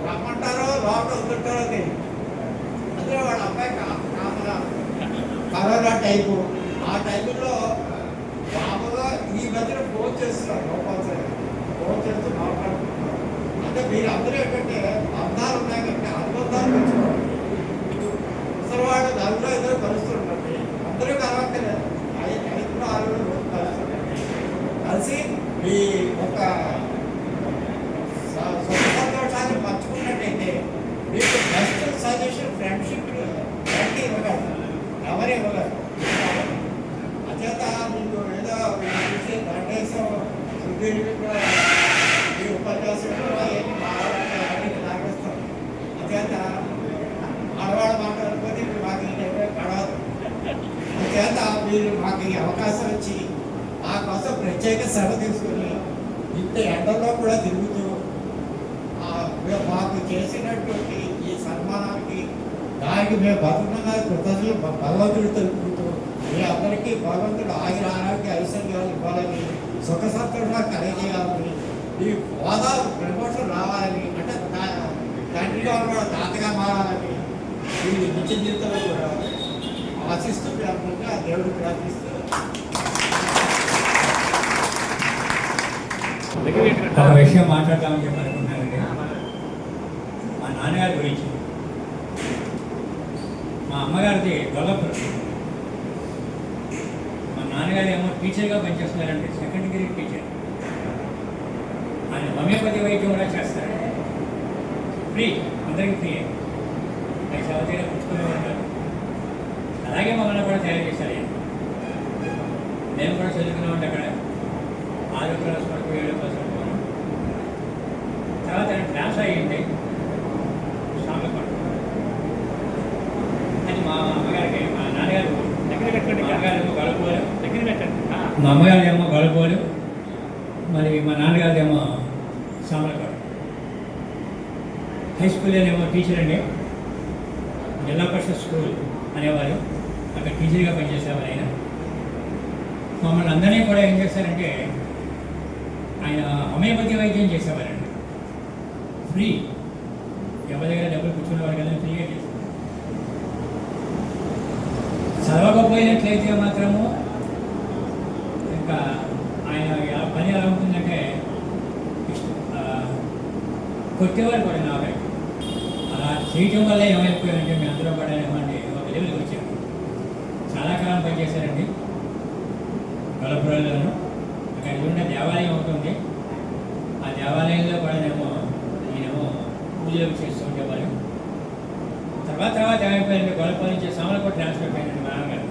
రమ్మంటారో లోపల వస్తుంటారో తెలియదు. అందులో వాళ్ళ అబ్బాయి కరోనా టైపు. ఆ టైంలో మామూలుగా ఈ మధ్యన ఫోన్ చేస్తున్నారు, కంపల్సరీ ఫోన్ చేస్తూ మాట్లాడుతున్నారు. అంటే మీరు అందరూ ఏంటంటే అందాలు ఉన్నాయి కంటే అనుబంధాలు పెంచుకోవాలి. అసలు వాళ్ళు నలుగురు ఇద్దరు కలుస్తుంటారు, అందరూ కలవక్కలేదు. 5-6 రోజులు కలుస్తుంటారు. కలిసి మీ ఒక సంతోషాన్ని పంచుకున్నట్టయితే మీకు బెస్ట్ సజెషన్ ఫ్రెండ్షిప్ అంటే ఇవ్వగలరు, ఎవరు ఇవ్వగలరు. అచేత మీకు ఏదో చూసి దండేశం సుధీర్కి కూడా ఈ ఉపన్యాసం కూడా ఏమి లాగేస్తాం. అచేత ఆడవాళ్ళు మాట్లాడకపోతే ఇప్పుడు మాకు గడవదు. అందుచేత మీరు మాకు ఈ అవకాశం ఇచ్చి మా కోసం ప్రత్యేక శ్రమ తీసుకుని ఇంత ఎండల్లో కూడా తిరుగుతూ మాకు చేసినటువంటి ఈ సన్మానానికి దానికి మేము భద్రంగా కృతజ్ఞతలు భగవంతుడు తెలుపుతూ మీ అందరికీ భగవంతుడు ఆయుర ఆరోగ్య ఐశ్వర్యాలు ఇవ్వాలని, సుఖ సంతోషాలు కలిగజేయాలని, ఈ హోదా ప్రమోషన్ రావాలని, అంటే తండ్రిగా కూడా తాతగా మారాలని ఈ నిత్య జీవితంలో కూడా ఆశిస్తూ ప్రార్థనగా దేవుడు ప్రార్థిస్తూ ఒక విషయం మాట్లాడదామని చెప్పి అనుకుంటున్నానండి. మా నాన్నగారి గురించి. మా అమ్మగారిది గొల్లపురం. మా నాన్నగారు ఏమో టీచర్గా పనిచేస్తున్నారంటే, సెకండ్ డిగ్రీ టీచర్. ఆయన హోమియోపతి వైద్యం కూడా చేస్తారు, ఫ్రీ, అందరికీ ఫ్రీ. పైసా అవుతేనే పుచ్చుకునే ఉంటారు. అలాగే మమ్మల్ని కూడా తయారు చేశారు ఆయన. మేము కూడా చదువుకున్నామంటే అక్కడ 6వ క్లాస్ వరకు 7వ క్లాస్ వరకు. తర్వాత ట్రాన్స్ఫర్ అయ్యింది సామలకోట. అది మా అమ్మగారికి, మా నాన్నగారు మా అమ్మగారు ఏమో గొల్లపోలు, మరి మా నాన్నగారిది ఏమో సామలకోట. హై స్కూల్లోనేమో టీచర్ అండి, జిల్లా పరిషత్ స్కూల్ అనేవారు. అక్కడ టీచర్గా పనిచేసేవారు ఆయన. మమ్మల్ని అందరినీ కూడా ఏం చేశారంటే ఆయన హోమియోపతి వైద్యం చేసేవారండి. ఫ్రీ, ఎవరి దగ్గర డబ్బులు కూర్చునేవారు కదా, ఫ్రీగా చేసేవారు. చదవకపోయినట్లయితే మాత్రము ఇంకా ఆయన పని ఎలా ఉంటుందంటే కొట్టేవారు కూడా నాకు. అలా చేయటం వల్ల ఏమైపోయారంటే మీ అందరూ కూడా ఏమంటే ఒక లెవెల్కి వచ్చారు. చాలా కాలం పనిచేశారండి గొల్లపురంలోను. అక్కడ ఉన్న దేవాలయం ఉంటుంది, ఆ దేవాలయంలో కూడా ఈయనేమో పూజలు చేస్తూ ఉండేవారు. తర్వాత ఏమైపోయారంటే గొల్లపురం నుంచి సామలకోట ట్రాన్స్ఫర్ అయ్యారండి మా నాన్నగారు.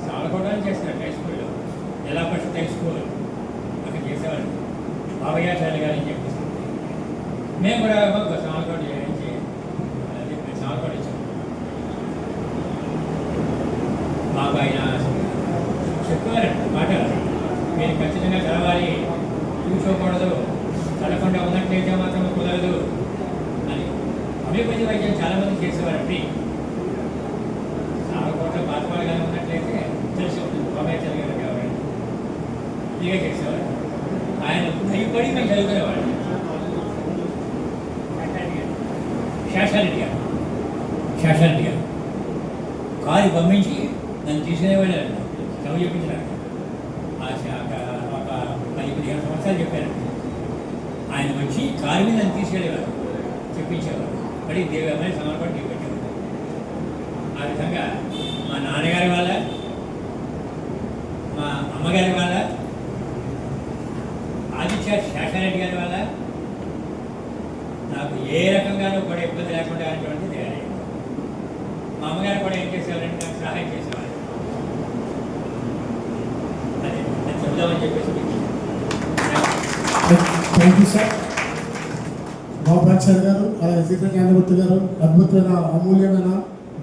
సామలకోట చేస్తారు హై స్కూల్లో, జిల్లా పరిషత్ హై స్కూల్ అక్కడ చేసేవారు బాబయ్యాచార్య గారు అని చెప్పేసి. మేము కూడా సామలకోట చేయించి సామలకోట ఇచ్చాము. మాకు ఆయన చెప్పేవారండి మాటలు, మీరు ఖచ్చితంగా చదవాలి, కూర్చోకూడదు, చదవకుండా ఉన్నట్లయితే మాత్రం కుదరదు అని. హోమియోపతి వైద్యం చాలామంది చేసేవారండి. సామలకోట పాతవాళ్ళగానే ఉన్నట్లయితే తెలిసి ఉంటుంది బాబయ్యాచార్య గారు కావాలి ఫ్రీగా చేసేవారు. ఆయన భయపడి మేము చదువుకునేవాడు. శాషారెడ్డి గారు కారు పంపించి నన్ను తీసుకునేవాడు, చదువు చెప్పించినాడు. ఒక 10-15 సంవత్సరాలు చెప్పారండి. ఆయన వచ్చి కారు మీద నన్ను తీసుకెళ్ళేవారు, చెప్పించేవారు. మళ్ళీ దేవమని సమర్పణ పెట్టేవారు. ఆ విధంగా మా నాన్నగారి వాళ్ళ, మా అమ్మగారి వాళ్ళ, ఆదిత్య శాషారెడ్డి గారి వల్ల నాకు ఏ రకంగానూ కూడా ఇబ్బంది లేకుండా అనేటువంటి దేవాలయం. మా అమ్మగారు కూడా ఏం చేసేవారంటే నాకు సహాయం చేసేవారు. అదే నేను చెప్దామని చెప్పేసి. Thank you sir. బాబాచార్య గారు, అలాగే సీత జ్ఞానమూర్తి గారు అద్భుతమైన అమూల్యమైన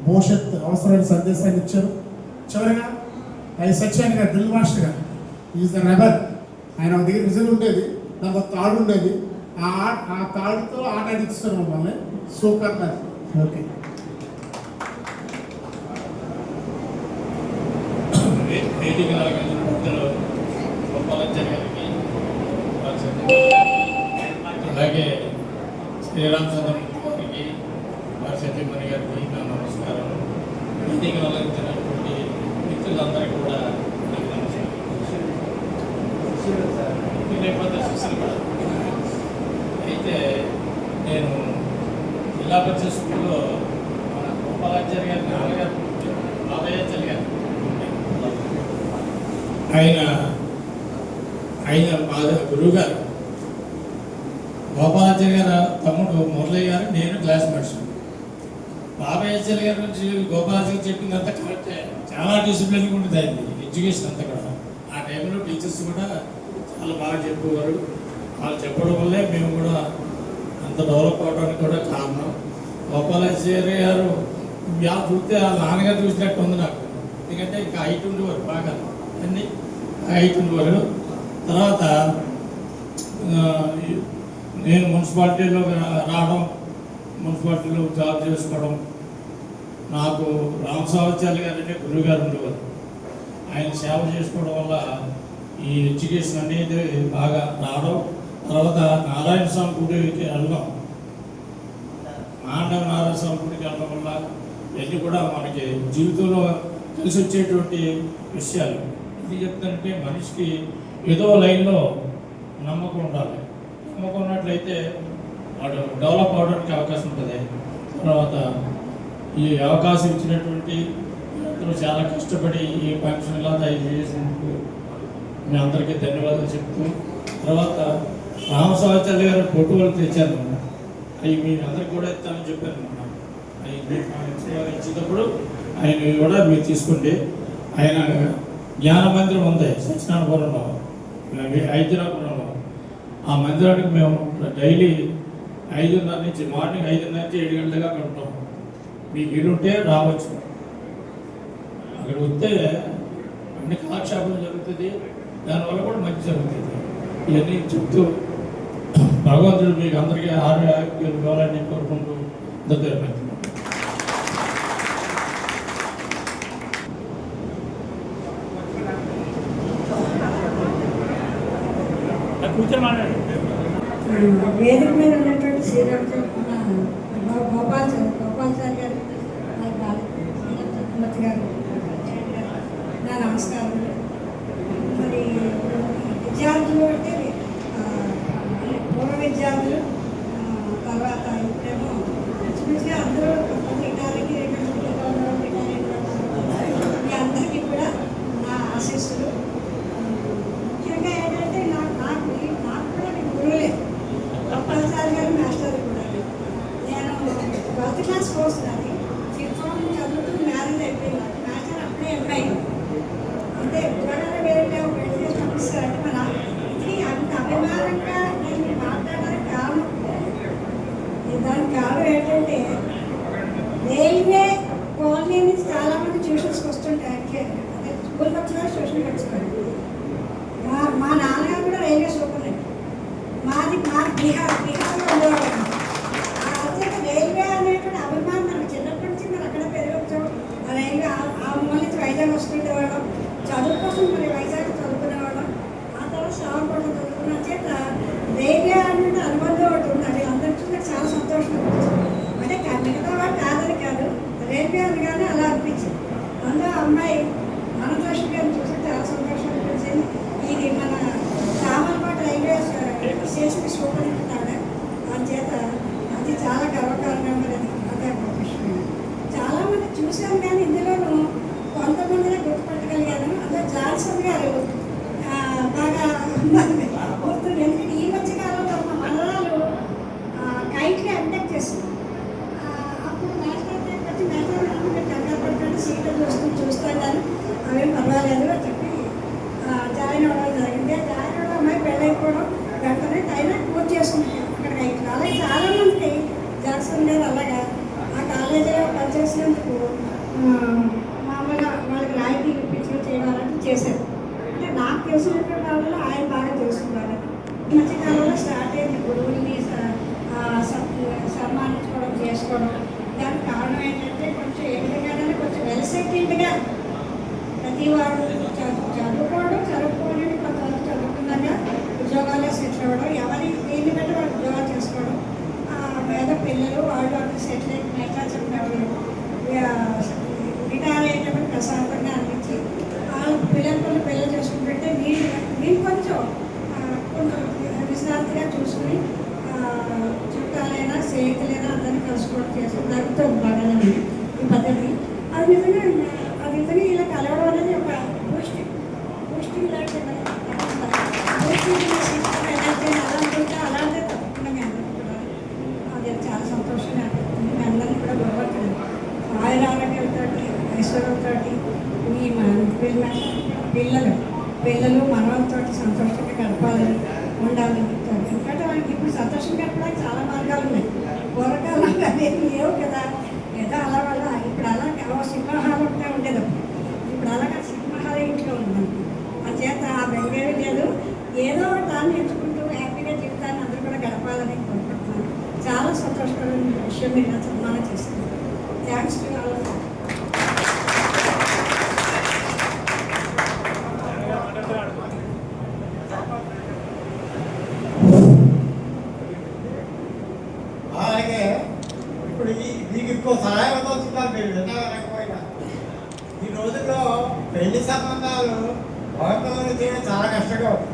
భవిష్యత్ అవసరమైన సందేశాన్ని ఇచ్చారు. చివరిగా అది సత్యాన్ని గారు, డ్రిల్ మాస్టర్ గారు, ఈజ్ ద రెబల్. ఆయన ఒక దగ్గర రిజల్ట్ ఉండేది, నాకు ఒక తాడు ఉండేది, ఆ తాడుతో ఆట ఆడిస్తారు మమ్మల్ని. Super match. ఓకే, వేదిక పెద్దలు గోపాలాచార్య గారికి, అలాగే శ్రీరామచంద్రమూర్తి గారికి, వారి సత్యమణి గారికి నా నమస్కారం. వేదిక అలంకరించినటువంటి మిత్రులందరికీ కూడా నాకు నమస్కారం. నేపథ్య సుశీల్ కూడా అయితే నేను జిల్లా పరిషత్ స్కూల్లో మన గోపాలాచార్య గారి నాన్నగారు, బాబయ్యాచార్య గారు, ఆయన గురువు గారు. గోపాలాచార్య గారు తమ్ముడు మురళయ్య గారు, నేను క్లాస్మేట్స్. బాబయ్యాచార్య గారి గురించి గోపాలాచార్య చెప్పిందంతా కరెక్టే. చాలా డిసిప్లిన్గా ఉంటుంది అయింది ఎడ్యుకేషన్ అంతా కూడా. ఆ టైంలో టీచర్స్ కూడా చాలా బాగా చెప్పేవారు. వాళ్ళు చెప్పడం వల్లే మేము కూడా అంత డెవలప్ అవడానికి కూడా కారణం. గోపాలాచార్య గారు చూస్తే వాళ్ళ నాన్నగారు చూసినట్టు ఉంది నాకు. ఎందుకంటే ఇంకా హైట్ ఉండేవారు, బాగా అన్నీ హైట్ ఉండేవారు. తర్వాత నేను మున్సిపాలిటీలో రావడం, మున్సిపాలిటీలో జాబ్ చేసుకోవడం, నాకు రామసావాచార్య గారు అంటే గురువు గారు ఉండేవారు. ఆయన సేవ చేసుకోవడం వల్ల ఈ ఎడ్యుకేషన్ అనేది బాగా రావడం. తర్వాత నారాయణ స్వామి గుడికి వెళ్ళడం, మాండవ నారాయణ స్వామి గుడికి వెళ్ళడం వల్ల ఇవన్నీ కూడా మనకి జీవితంలో కలిసి వచ్చేటువంటి విషయాలు. ఇది చెప్తానంటే మనిషికి ఏదో లైన్లో నమ్మకం ఉండాలి. నమ్మకం ఉన్నట్లయితే వాడు డెవలప్ అవడానికి అవకాశం ఉంటుంది. తర్వాత ఈ అవకాశం ఇచ్చినటువంటి అందరూ చాలా కష్టపడి ఈ ఫంక్షన్ ఇలా తయారు చేసినందుకు మీ అందరికీ ధన్యవాదాలు చెప్తూ, తర్వాత రామసాచార్య గారు ఫోటోలు తెచ్చాను. అవి మీ అందరికి కూడా ఇస్తానని చెప్పాను. అవి ఇచ్చినప్పుడు ఆయన కూడా మీరు తీసుకోండి. ఆయన జ్ఞాన మందిరం ఉంది సత్యనారాయణపురంలో, హైదరాబాద్లో. ఆ మందిరానికి మేము డైలీ 5:30 నుంచి, మార్నింగ్ 5:30 నుంచి 7 గంటల దాకా అక్కడ ఉంటాం. మీకు వీలుంటే రావచ్చు. అక్కడ వస్తే అన్ని కాలక్షేపం జరుగుతుంది, దానివల్ల కూడా మంచి జరుగుతుంది. ఇవన్నీ చెప్తూ భగవంతుడు మీకు అందరికీ ఆరోగ్యాలు కావాలని కోరుకుంటూ దగ్గర కూర్చొని మాట్లాడు. వేదిక మీద ఉన్నటువంటి శ్రీరామచంద్ర గోపాల్చారి గారు, శ్రీరామచంద్రమూర్తి గారు, నా నమస్కారం. మరి విద్యార్థులు అంటే పూర్వ విద్యార్థులు, తర్వాత ఇప్పుడేమో మంచిగా అందరూ రిటార్కి మీ అందరికీ కూడా నా ఆశీస్సులు. ముఖ్యంగా ఏంటంటే నాకు కూడా మీ గురువులే గోపాల్చారి గారు, మాస్టర్ కూడా. నేను 12th క్లాస్ కోర్స్ అది ఫిఫ్త్ చదువుతూ మ్యారేజ్ అయిపోయింది. మాస్టర్ అప్పుడే ఎంఐ అంటే ఉద్యోగాలు వేరే పెళ్లి పంపిస్తారు. అంటే మన ఇది అంత అభిమానంగా నేను మాట్లాడడానికి కారణం, దానికి కారణం ఏంటంటే రైల్వే కాలనీ నుంచి చాలామంది ట్యూషన్స్కి వస్తుంటాయి. అదే స్కూల్కి వచ్చినా ట్యూషన్కి వచ్చారు. మా నాన్నగారు కూడా రైల్వే సూపర్. మాది బీహార్లో ఉండేవాళ్ళం. అదే రైల్వే అనేటువంటి అభిమానం నాకు చిన్నప్పటి నుంచి మరి అక్కడ పెరిగొచ్చాం. ఆ రైల్వే ఆ మూల నుంచి వైజాగ్ వస్తుండేవాళ్ళం. చదువు కోసం మరి వైజాగ్ చదువుకునేవాళ్ళం. ఆ తర్వాత శ్రావణపట్నం చదువుకున్న చేత రైల్వే అనేది అనుబంధం ఒకటి ఉంది. అది అందరికీ నాకు చాలా సంతోషం అనిపించింది. అంటే మిగతా వాడు కాదని కాదు, రైల్వే అనగానే అలా అనిపించింది. అందులో అమ్మాయి మనోజ్ గారిని చూసి చాలా సంతోషం అనిపించింది. ఇది మన సామర్లపాట రైల్వే స్టేషన్ సూపరింటాడు. దాని చేత అది చాలా గర్వకారణంగా మరి అదే విషయం. చాలామంది చూశాను కానీ ఇందులోనూ కొంతమందిని గుర్తుపట్టగలిగాను. అందులో జాన్సన్ గారు బాగా గుర్తుంది. ఎందుకంటే ఈ మధ్య కాలంలో మా మనరాలు కైట్లీ ఎంటెక్ చేస్తుంది. అప్పుడు నేషనల్ టైం వచ్చి నేషనల్ మీరు కంగారు పడుతుంటే సీట్లు చూస్తాను అవేం పర్వాలేదు అని చెప్పి జాయిన్ అవ్వడం జరిగింది. జాయిన్ అవ్వడం అమ్మాయి పెళ్ళైపోవడం వెంటనే అయినా పూర్తి చేసుకుంటాం అక్కడ కైట్లు. అలాగే చాలామందికి జాన్సన్ గారు అలాగా ఆ కాలేజీలో పనిచేసినందుకు మామూలుగా వాళ్ళకి రాయితీ ఇప్పించడం చేయడాలంటే చేశారు. అంటే నాకు తెలిసినటువంటి వాళ్ళు ఆయన బాగా తెలుసుకున్నారు. ఈ మధ్యకాలంలో స్టార్ట్ అయింది గురువుల్ని సన్మానించుకోవడం చేసుకోవడం. దానికి కారణం ఏంటంటే కొంచెం ఏ విధంగానే కొంచెం వెల్ సెటిల్డ్గా ప్రతి వాడు చదువుకోవడం, చదువుకోవడానికి కొంతవరకు చదువుకున్నాక ఉద్యోగాలే సెటిల్ అవ్వడం, ఎవరి దీన్ని బట్టి వాళ్ళు ఉద్యోగాలు చేసుకోవడం, పేద పిల్లలు వాళ్ళు అక్కడ సెటిల్ అయ్యి ఎట్లా చెప్పేవాళ్ళు రిటైర్ అయ్యేటప్పుడు ప్రశాంతంగా అనిపించి వాళ్ళ పిల్లలు చేసుకుంటుంటే మీరు కొంచెం విశ్రాంతిగా చూసుకుని చుట్టాలైనా స్నేహితులైనా అందరినీ కలుసుకోవడం చేసి జరుగుతుంది బాగానే ఈ పద్ధతి. అది నిజంగా ఇలా కలవడం అనేది ఒక పోస్టింగ్ లాంటి ఎనర్జీ అలా అనుకుంటే అలాంటి తప్పకుండా మీ అందరికీ కూడా అది చాలా సంతోషంగా అనిపిస్తుంది. మీ అందరినీ కూడా గొడవట్లేదు ఆయురారోగ్యంతో ఐశ్వర్యంతో మీ పిల్లలు మనవలతో సంతోషంగా గడపాలని ఉండాలని చెప్తారు. ఎందుకంటే వాళ్ళకి ఇప్పుడు సంతోషం గడపడానికి చాలా మార్గాలు ఉన్నాయి. పూర్వకాలం అదేమి లేవు కదా. ఏదో అలా వల్ల ఇప్పుడు అలా సింహాలు ఉంటే ఉండేది. ఇప్పుడు అలాగా సింహాల ఇంట్లో ఉందండి. ఆ చేత ఆ బెంగేవి లేదు. ఏదో దాన్ని ఎంచుకుంటూ హ్యాపీగా జీవితాన్ని అందరూ కూడా గడపాలని కోరుకుంటున్నాను. చాలా సంతోషకరమైన విషయం మీరు నాకు సన్మానం చేస్తున్నారు. Thanks to all. అలాగే ఇప్పుడు మీకు ఇంకో సహాయం అవుతున్నారు మీరు వినకపోయినా. ఈ రోజుల్లో పెళ్లి సంబంధాలు ఒకరితో చేయడం చాలా కష్టంగా ఉంది.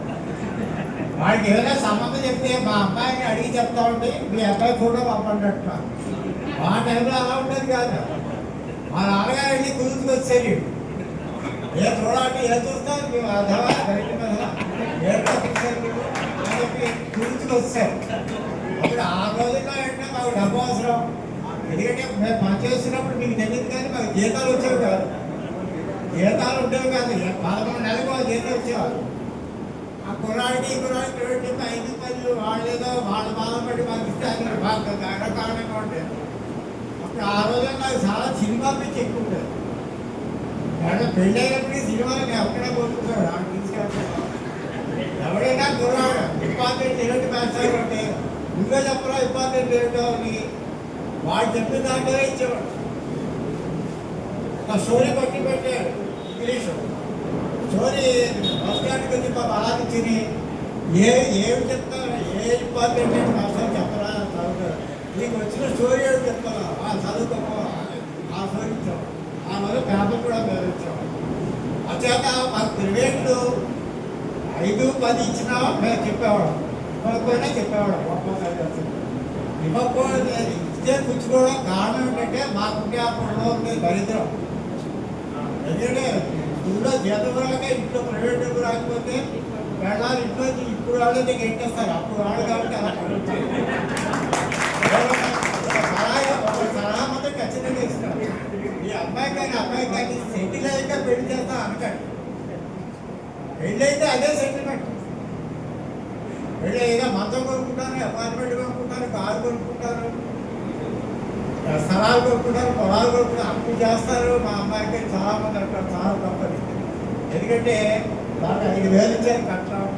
వాడికి ఏదైనా సంబంధం చెప్తే మా అమ్మాయిని అడిగి చెప్తా ఉంటే మీ అబ్బాయి ఫోటో పంపండి. మా టైంలో అలా ఉండేది కాదు. మా నాన్నగారు వెళ్ళి కుదురుకు వచ్చేది. ఏ చూడాలంటే ఏం చూస్తావు మేము అర్థమా బయట మీద ఏదో చూసారు మీరు అని చెప్పి కుదురుకు వచ్చారు. అప్పుడు ఆ రోజుల్లో ఏంటంటే మాకు డబ్బు అవసరం. ఎందుకంటే మేము పనిచేస్తున్నప్పుడు మీకు తెలియదు కానీ మాకు జీతాలు వచ్చేవి కాదు. జీతాలు ఉండేవి కాదు. 11 నెలలకు వాళ్ళు జీతం వచ్చేవాళ్ళు. ఆ కుర్రాడికి పెట్టి 5 10 వాళ్ళేదో వాళ్ళు బాధపడి మాకు ఇస్తే బాగా రకరకాలంగా ఉంటాయి. అప్పుడు ఆ రోజుల్లో నాకు చాలా సినిమా పిచ్చి ఎక్కువ ఉంటుంది. పెళ్ళి అయినప్పటికీ సినిమాలు నేను అక్కడే పోతున్నాడు. ఆ తీసుకెళ్తాను. ఎవడైనా కుర్రాడు ఇంపార్టెంట్ ఏంటి మ్యాచ్ అంటే నువ్వే చెప్పరా ఇంపార్టెంట్ ఏంటో అని వాడు చెప్పిన దాంట్లోనే ఇచ్చేవాడు. ఒక స్టోరీ పట్టి పెట్టాడు ఇంగ్లీషు స్టోరీ బస్ స్టాండ్కి వచ్చి పాప ఆరాధించి ఏమి చెప్తారు, ఏ ఇంపార్టెంట్ ఏంటి మాస్టర్ చెప్పరా చదువుతారు. నీకు వచ్చిన స్టోరీ ఏమి చెప్తారా, చదువుకోమో ఆ స్టోరీ ఇచ్చాం. ఆ వల్ల పేపర్ కూడా మేము ఇచ్చాం. అచేత మాకు ప్రైవేట్లు 5-10 ఇచ్చినా మేము చెప్పేవాళ్ళం, ఇవ్వకపోయినా చెప్పేవాళ్ళం. ఇవ్వకపోతే ఇచ్చే పుచ్చుకోవడం కారణం ఏంటంటే మాకుంటే అప్పట్లో ఉండే దరిద్రం. ఎందుకంటే స్కూల్లో జీతం వాళ్ళకే ఇంట్లో ప్రైవేట్ డబ్బు రాకపోతే వెళ్ళాలి ఇంట్లో ఇప్పుడు వాళ్ళే నీకు ఎక్కేస్తారు. అప్పుడు వాళ్ళు కాబట్టి అలా పడుతుంది. సలహా మాత్రం ఖచ్చితంగా ఇస్తారు. ఈ అబ్బాయి కానీ సెటిల్ అయ్యాక పెళ్లి చేస్తా అనకండి. పెళ్ళి అయితే అదే సెటిల్మెంట్. పెళ్ళి ఏదో మంచం కొనుక్కుంటారు, అపార్ట్మెంట్ కొనుక్కుంటారు, కారు కొనుక్కుంటారు, స్థలాలు కొనుక్కుంటారు, పొలాలు కొనుక్కుంటారు, అప్పు చేస్తారు. మా అమ్మాయికి చాలా మంది అంటారు చాలా తప్పని. ఎందుకంటే దానికి 5,000 ఇచ్చారు కట్టడం,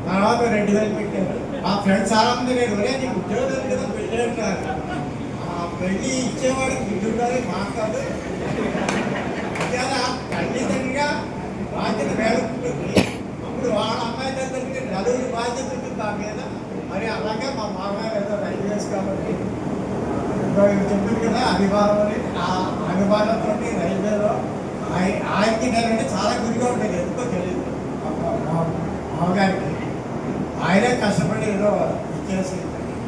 తర్వాత 2,000 పెట్టారు. మా ఫ్రెండ్స్ చాలా మంది నేను నీకు ఉద్యోగం కదా పెళ్ళి అంటారు. ఆ పెళ్ళి ఇచ్చేవాడికి బుద్ధి ఉండాలి, మాట్లాడు. తల్లిదండ్రిగా బాధ్యత వేడుకుంటుంది. అప్పుడు వాళ్ళ అమ్మాయి దగ్గరికి నలుగురు బాధ్యత ఉంటుంది దాని మీద. మరి అలాగే మా మామయ్య ఏదో రైల్వేస్ కాబట్టి చెప్తుంది కదా అభిమానం అని. ఆ అభిమానంతో రైల్వేలో ఆయనకి నేనంటే చాలా గురిగా ఉండేది. ఎందుకో తెలియదు మామగారికి. ఆయనే కష్టపడి ఏదో ఇచ్చేసి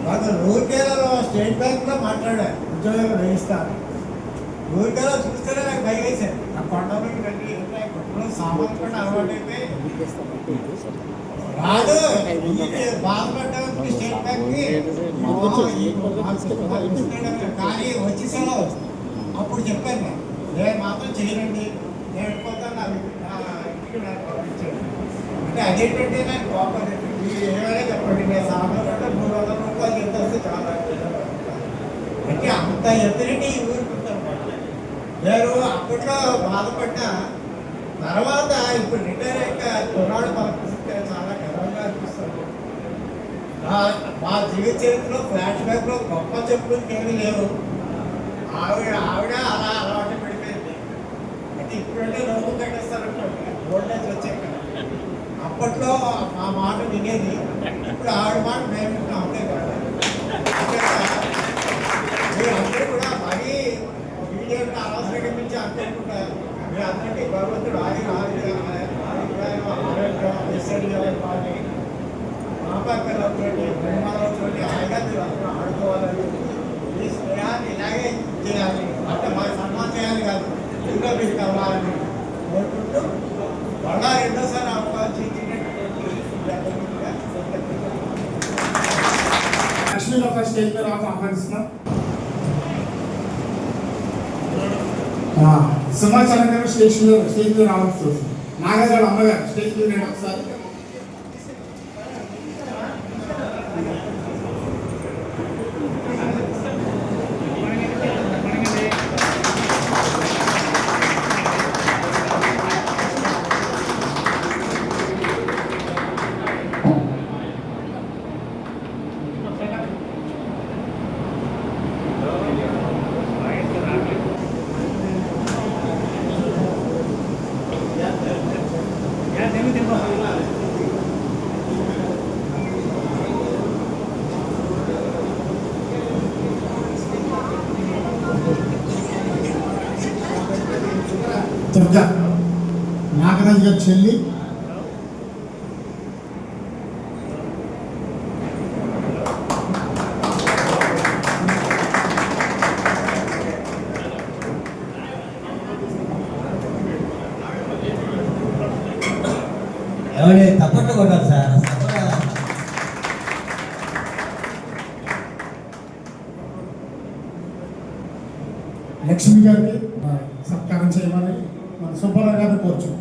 వాళ్ళు రూర్కేలలో స్టేట్ బ్యాంక్లో మాట్లాడారు ఉద్యోగాలు వేయిస్తాను. రూర్కేలో చూస్తేనే నాకు భయం వేసాను. ఆ కొండలకి వెళ్ళి కొట్టులో సామాన్లు కూడా అలవాటు అయిపోయి రాదు బాధపడ్డానికి స్టేట్ బ్యాంక్కి కానీ వచ్చేసాను. అప్పుడు చెప్పాను నేను మాత్రం చేయనండి, నేను వెళ్ళిపోతాను, నా ఇంటికి నాకు పంపించాను. అంటే అదేంటంటే నాకు కోపం మీరు ఏమైనా చెప్పండి, నేను సామాన్లు అంటే 300 రూపాయలు ఎంత వస్తే చాలా అంటే అంత ఎదురంటే ఈ ఊరుకుంటాను. నేను అప్పట్లో బాధపడ్డా. తర్వాత ఇప్పుడు రిటైర్ అయ్యాక కుర్రాడు పంపిస్తే చాలా గర్వంగా అనిపిస్తుంది. మా జీవిత చరిత్రలో ఫ్లాష్ బ్యాక్లో గొప్ప చెప్పులు ఏమీ లేవు. ఆవిడ అలా అలవాటు పడిపోయింది. అంటే ఇప్పుడంటే లోపం కట్టేస్తారు ఓల్డేజ్ వచ్చాక. అప్పట్లో మా మాట వినేది, ఇప్పుడు ఆవిడ మాట మేము వింటాం. అంతే కదా. మీరు అందరూ కూడా మరీ వీడియో అనవసరంగా మించి అనుకుంటారు. మీరు అందరికీ భగవంతుడు ఆరోగ్యం పాటి మాపక్కలతోటి ప్రేమలతోటి హాయిగా మీరు అందరూ ఆడుకోవాలని, ఈ స్నేహాన్ని ఇలాగే చేయాలి. అంటే మాకు సన్మానం చేయాలి కాదు, ఇంకా మీకు కావాలని కోరుకుంటూ మళ్ళా రెండోసారి అవకాశం లక్ష్మీ ఒక స్టేజ్ మీద ఆహ్వానిస్తున్నాం. సింహాచలం గారు స్టేజ్ మీద రావాల్సి వస్తుంది. నాగగారు అమ్మగారు స్టేజ్ మీద నేను ఒకసారి దుర్గా నాగరాజు గారి చెల్లి, ఎవరి తప్పట్లు కొట్టాలి సార్. లక్ష్మి గారికి సత్కారం చేయమని మన సుబ్బారావు గారిని కోరుచు.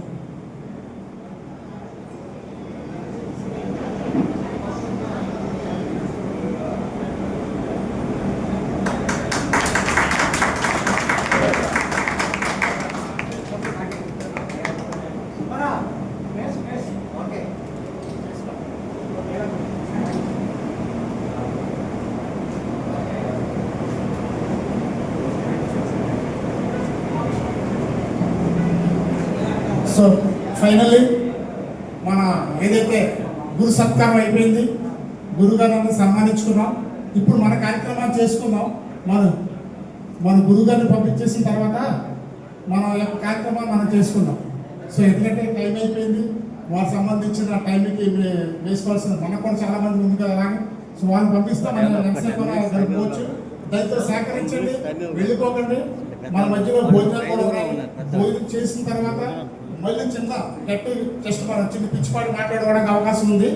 సో ఫైనల్లీ మన ఏదైతే గురు సత్కారం అయిపోయింది, గురుగారు అందరూ సన్మానించుకున్నాం. ఇప్పుడు మన కార్యక్రమాన్ని చేసుకుందాం. మన గురుగారిని పంపించేసిన తర్వాత మన యొక్క కార్యక్రమాన్ని మనం చేసుకుందాం. సో ఎందుకంటే టైం అయిపోయింది, వారికి సంబంధించిన టైంకి వేసుకోవాల్సిన మనకు కూడా చాలా మంది ఉంది కదా అలాగే. సో వాళ్ళని పంపిస్తే మనం ఎంతసేపు గడుపుకోవచ్చు. దయతో సహకరించండి, వెళ్ళిపోకండి. మన మధ్యలో భోజనాలు కూడా ఉన్నాయి. భోజనం చేసిన తర్వాత మళ్ళీ చిన్న గట్టి జస్ట్ మనం చిన్న పిచ్చిపాటి మాట్లాడుకోవడానికి అవకాశం ఉంది.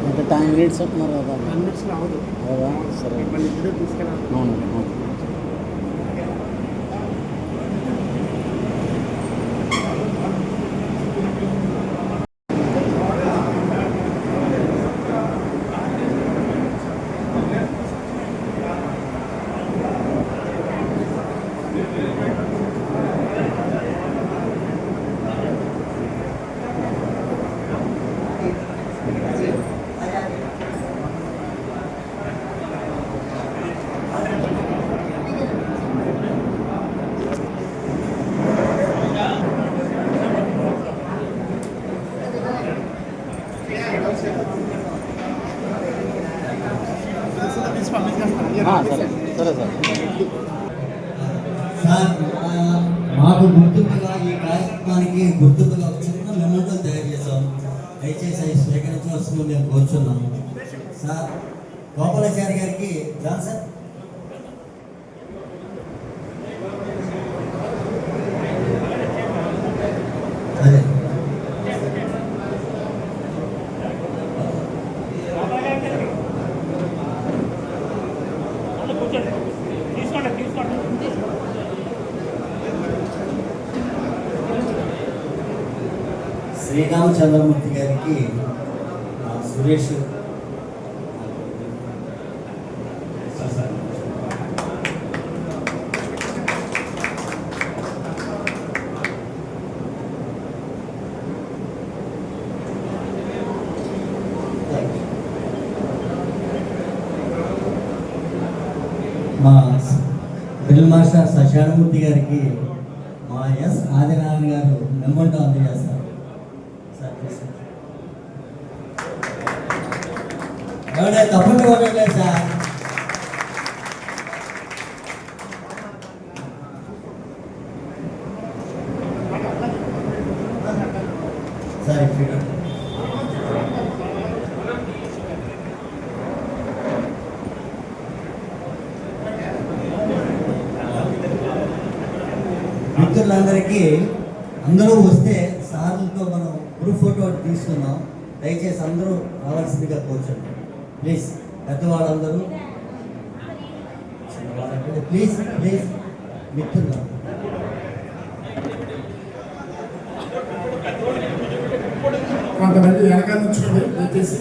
అంటే 10 మినిట్స్ అంటున్నారు కదా. 10 మినిట్స్లో అవ్వదు అవునా? సరే. మళ్ళీ ఇద్దరే తీసుకెళ్ళాలి. అవునండి, అవును. సరే సరే సార్. సార్ మాకు గుర్తుగా ఈ కార్యక్రమానికి గుర్తుగా ఒక చిన్న మెమోటో తయారు చేసాం. దయచేసి అవి స్వీకరించవలసింది మేము కోరుచున్నాము. సార్ గోపాలాచారి గారికి జాన్ సార్ అదే శ్రీరామచంద్రమూర్తి గారికి సురేష్ మా డ్రిల్ మాస్టర్ సశానమూర్తి గారికి మా ఎస్ ఆదినారాయణ గారు మెమోంటో అందజేస్తారు. ఎవడే తప్పని కొట్టలేదు సార్. సరే మిత్రులందరికీ అందరూ వస్తే సార్లతో మనం గ్రూప్ ఫోటో ఒకటి తీసుకుందాం. దయచేసి అందరూ రావాల్సిందిగా కోరుచండి ప్లీజ్. పెద్దవాళ్ళందరూ ప్లీజ్ ప్లీజ్ మిత్రులు కొంతమంది వెనకాల నుంచుకోండి దయచేసి.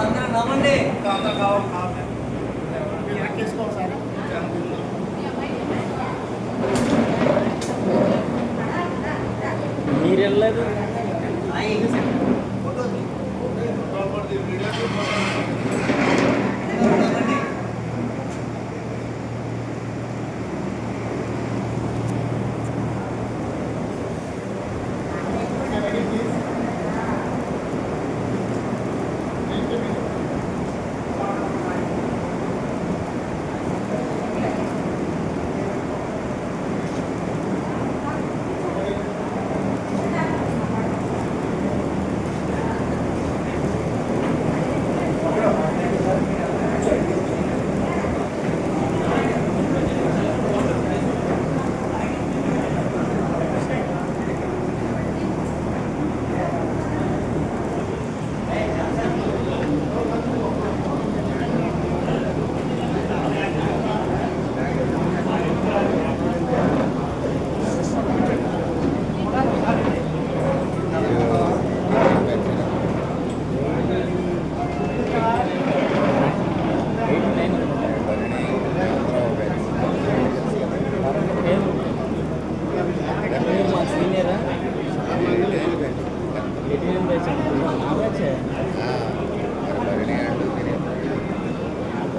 అందరూ నవ్వండి. మీరు వెళ్ళలేదు.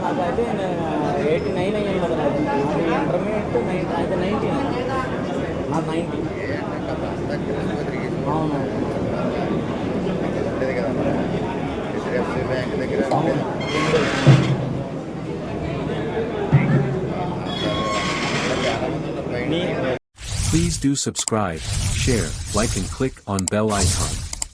నాకైతే నేను 89 అయ్యాను కదా నాది ఇంటర్మీడియట్ అయితే 90 నాకు 90 అవును Please do subscribe, share, like and click on bell icon.